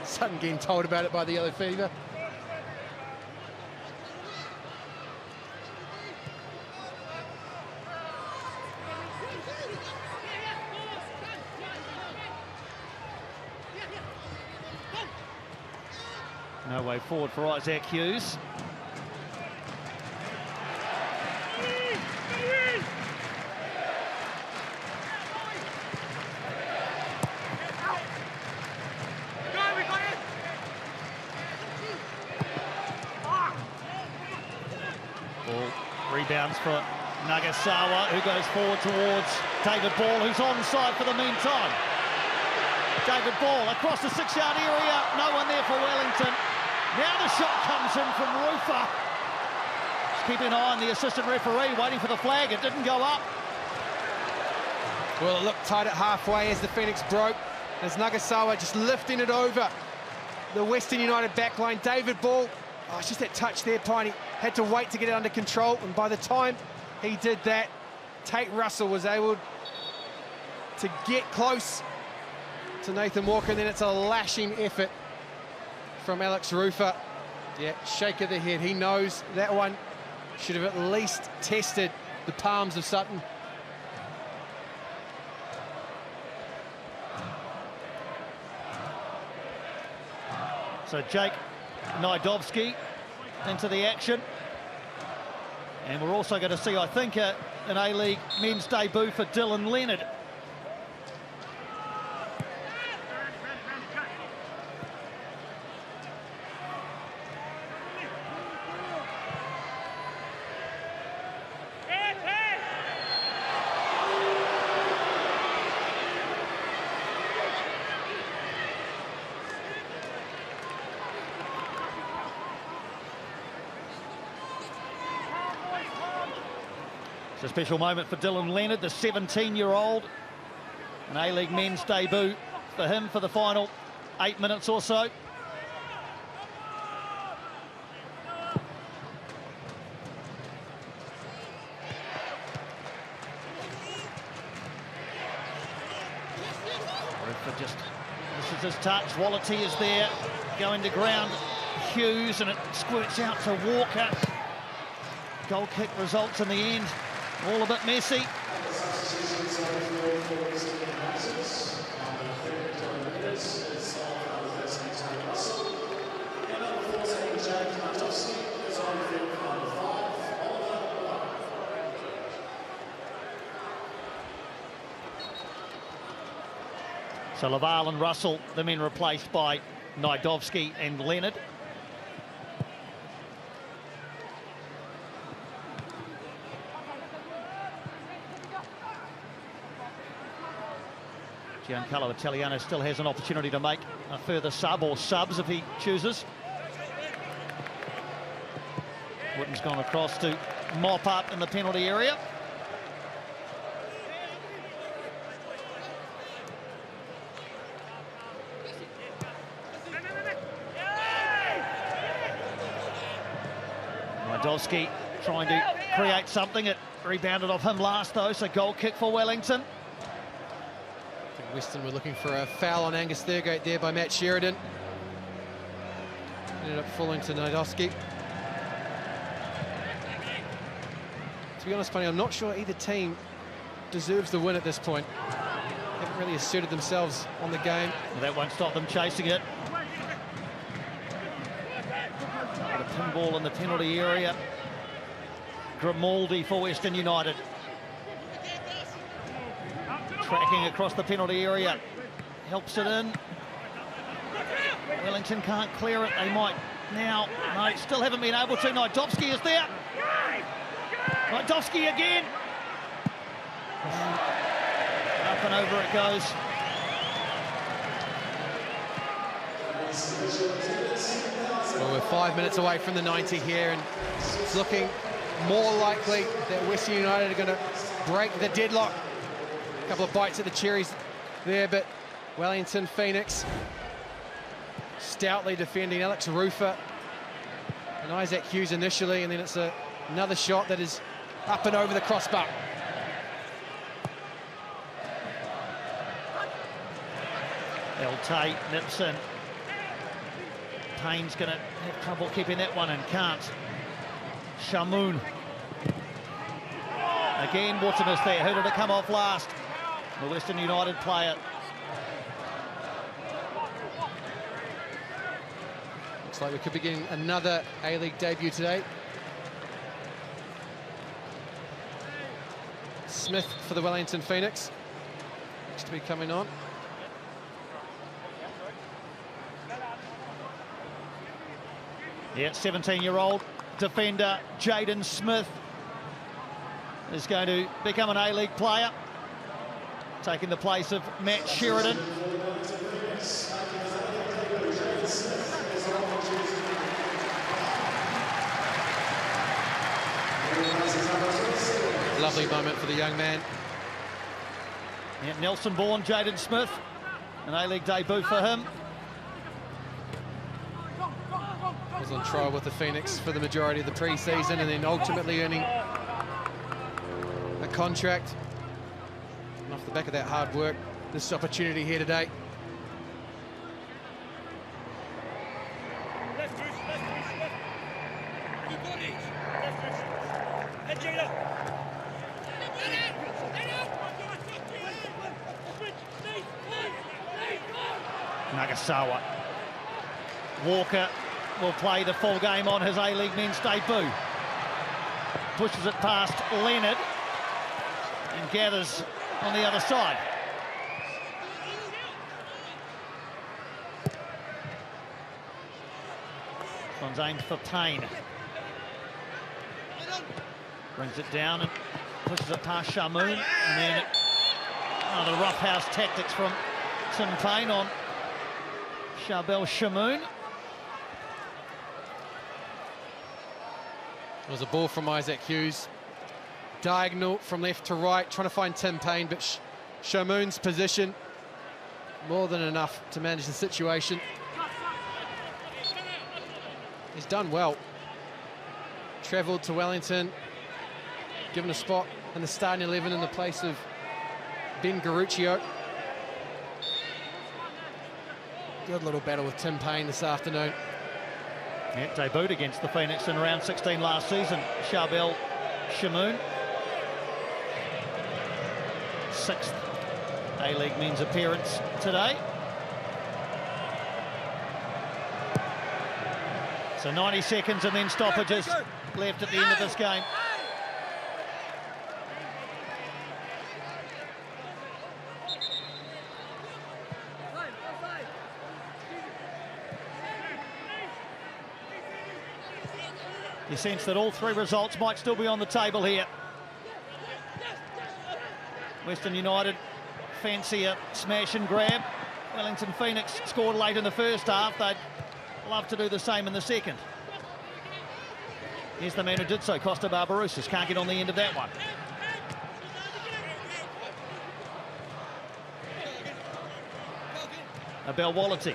Sutton getting told about it by the Yellow Fever. No way forward for Isaac Hughes. Ball rebounds for Nagasawa, who goes forward towards David Ball, who's onside for the meantime. David Ball across the 6-yard area, no one there for Wellington. Now the shot comes in from Rufa. Just keeping an eye on the assistant referee, waiting for the flag. It didn't go up. Well, it looked tight at halfway as the Phoenix broke, as Nagasawa just lifting it over the Western United backline. David Ball, oh, it's just that touch there, Piney. Had to wait to get it under control, and by the time he did that, Tate Russell was able to get close to Nathan Walker, and then it's a lashing effort from Alex Rufa. Yeah, shake of the head. He knows that one should have at least tested the palms of Sutton. So Jake Nydovsky into the action. And we're also going to see, I think, an A-League men's debut for Dylan Leonard. It's a special moment for Dylan Leonard, the 17-year-old. An A-League men's debut for him for the final 8 minutes or so. This is his touch. Wallity is there, going to ground. Hughes, and it squirts out to Walker. Goal kick results in the end. All a bit messy. So Laval and Russell, the men replaced by Nydovsky and Leonard. Giancarlo Italiano still has an opportunity to make a further sub or subs if he chooses. Witten's gone across to mop up in the penalty area. Nydovsky trying to create something. It rebounded off him last though, so goal kick for Wellington. Western were looking for a foul on Angus Thurgate there by Matt Sheridan. Ended up falling to Nydovsky. To be honest, Bunny, I'm not sure either team deserves the win at this point. Haven't really asserted themselves on the game. Well, that won't stop them chasing it. The pinball in the penalty area. Grimaldi for Western United. Tracking across the penalty area, helps it in. Wellington can't clear it, they might now. No, still haven't been able to. Nydovsky is there. Nydovsky again. Up and over it goes. Well, we're 5 minutes away from the 90 here, and it's looking more likely that Western United are going to break the deadlock. Couple of bites at the cherries there, but Wellington Phoenix stoutly defending Alex Rufer and Isaac Hughes initially, and then it's another shot that is up and over the crossbar. Tate nips in. Payne's going to have trouble keeping that one and can't. Shamoun. Again, Waterman there. Who did it come off last? The Western United player. Looks like we could be getting another A-League debut today. Smith for the Wellington Phoenix. Looks to be coming on. Yeah, 17-year-old defender Jaden Smith is going to become an A-League player, taking the place of Matt Sheridan. Lovely moment for the young man. Yeah, Nelson-born Jaden Smith, an A-League debut for him. Was on trial with the Phoenix for the majority of the pre-season, and then ultimately earning a contract. And off the back of that hard work, this opportunity here today. Nagasawa. Walker will play the full game on his A-League men's debut. Pushes it past Leonard and gathers on the other side. This one's aimed for Payne. Brings it down and pushes it past Shamoon, and then the roughhouse tactics from Tim Payne on Charbel Shamoon. It was a ball from Isaac Hughes, diagonal from left to right, trying to find Tim Payne, but Shamoon's position more than enough to manage the situation. He's done well. Travelled to Wellington, given a spot in the starting 11 in the place of Ben Garuccio. Good little battle with Tim Payne this afternoon. Yeah, debuted against the Phoenix in round 16 last season. Charbel Shamoon. 6th A-League men's appearance today. So 90 seconds and then stoppages left at the end of this game. You sense that all three results might still be on the table here. Western United fancy a smash and grab. Wellington Phoenix scored late in the first half. They'd love to do the same in the second. Here's the man who did so, Costa Barbarouses. Can't get on the end of that one. Abel Wallity.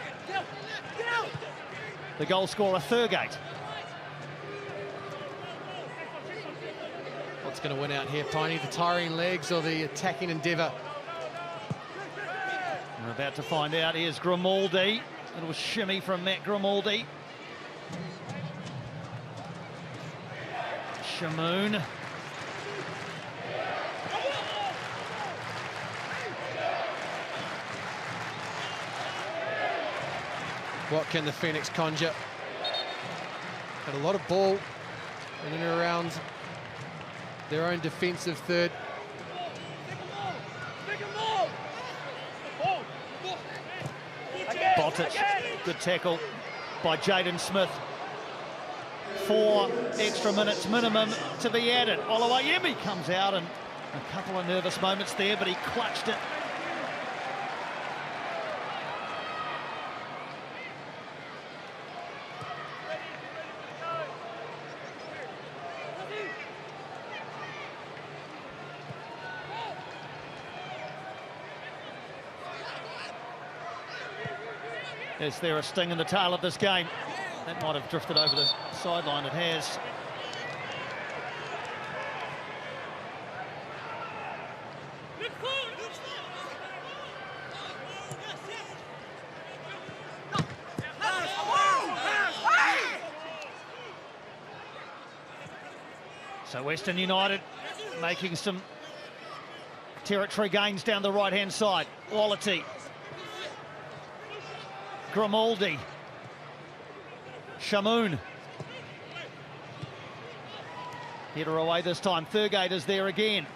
The goal scorer, Thurgate. What's going to win out here, Piney? The tiring legs or the attacking endeavour? We're about to find out. Here's Grimaldi. Little shimmy from Matt Grimaldi. Shamoon. What can the Phoenix conjure? Had a lot of ball in and around their own defensive third. Botic, good tackle by Jaden Smith. 4 extra minutes minimum to be added. Oluwayemi comes out, and a couple of nervous moments there, but he clutched it. Is there a sting in the tail of this game? That might have drifted over the sideline. It has. So Western United making some territory gains down the right-hand side. Wallity. Grimaldi. Shamoon. Header away this time. Thurgate is there again.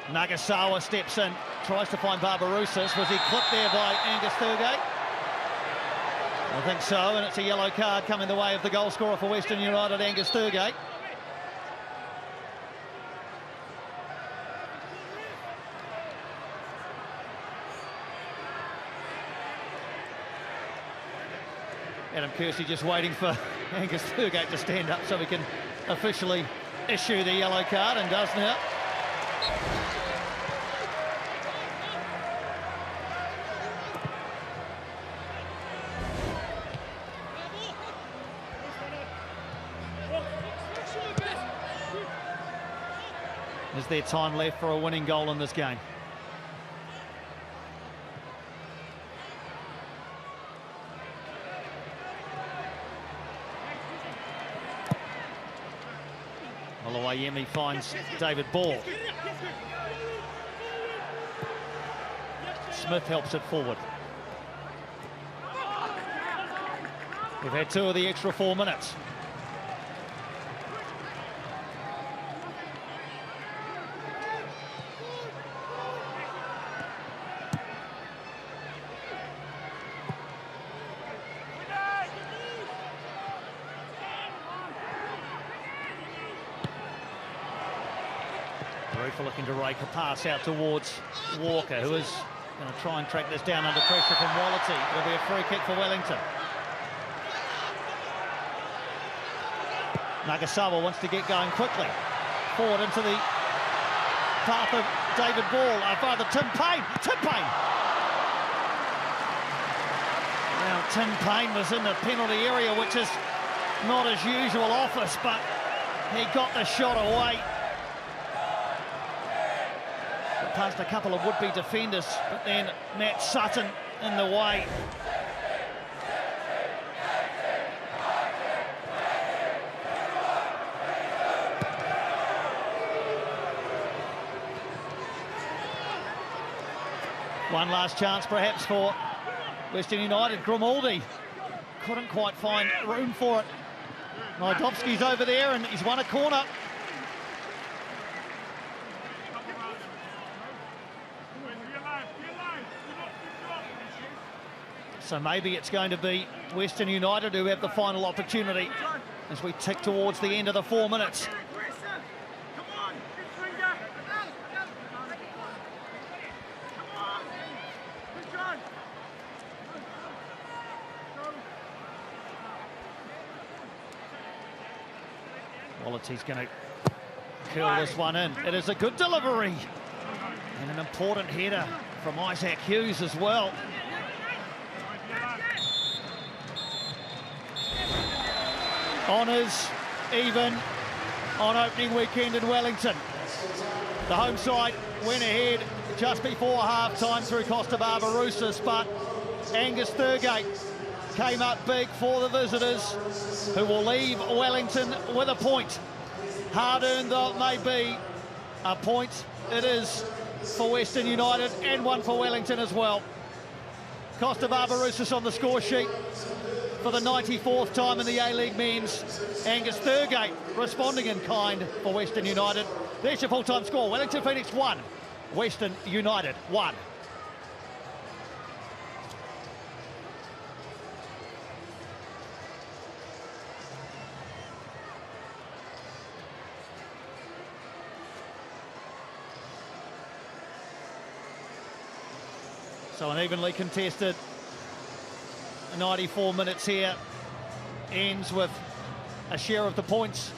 Nagasawa steps in, tries to find Barbarouses. Was he clipped there by Angus Thurgate? I think so, and it's a yellow card coming the way of the goal scorer for Western United, Angus Thurgate. Adam Kersey just waiting for Angus Thurgate to stand up so we can officially issue the yellow card, and does now. Is there time left for a winning goal in this game? Oluwayemi finds David Ball. Smith helps it forward. We've had 2 of the extra 4 minutes. Rufer looking to rake a pass out towards Walker, who is going to try and track this down under pressure from Wallity. It'll be a free kick for Wellington. Nagasawa wants to get going quickly. Forward into the path of David Ball. Father Tim Payne. Tim Payne! Now, Tim Payne was in the penalty area, which is not his usual office, but he got the shot away. Past a couple of would-be defenders, but then Matt Sutton in the way. One last chance perhaps for Western United. Grimaldi couldn't quite find room for it. Najdowski's over there and he's won a corner. So maybe it's going to be Western United who have the final opportunity as we tick towards the end of the 4 minutes. Wallity's going to curl this one in. It is a good delivery and an important header from Isaac Hughes as well. Honours even on opening weekend in Wellington. The home side went ahead just before half-time through Costa Barbarouses, but Angus Thurgate came up big for the visitors, who will leave Wellington with a point. Hard-earned though it may be, a point it is for Western United and one for Wellington as well. Costa Barbarouses on the score sheet for the 94th time in the A-League men's. Angus Thurgate responding in kind for Western United. There's your full-time score. Wellington Phoenix 1, Western United 1. So an evenly contested 94 minutes here ends with a share of the points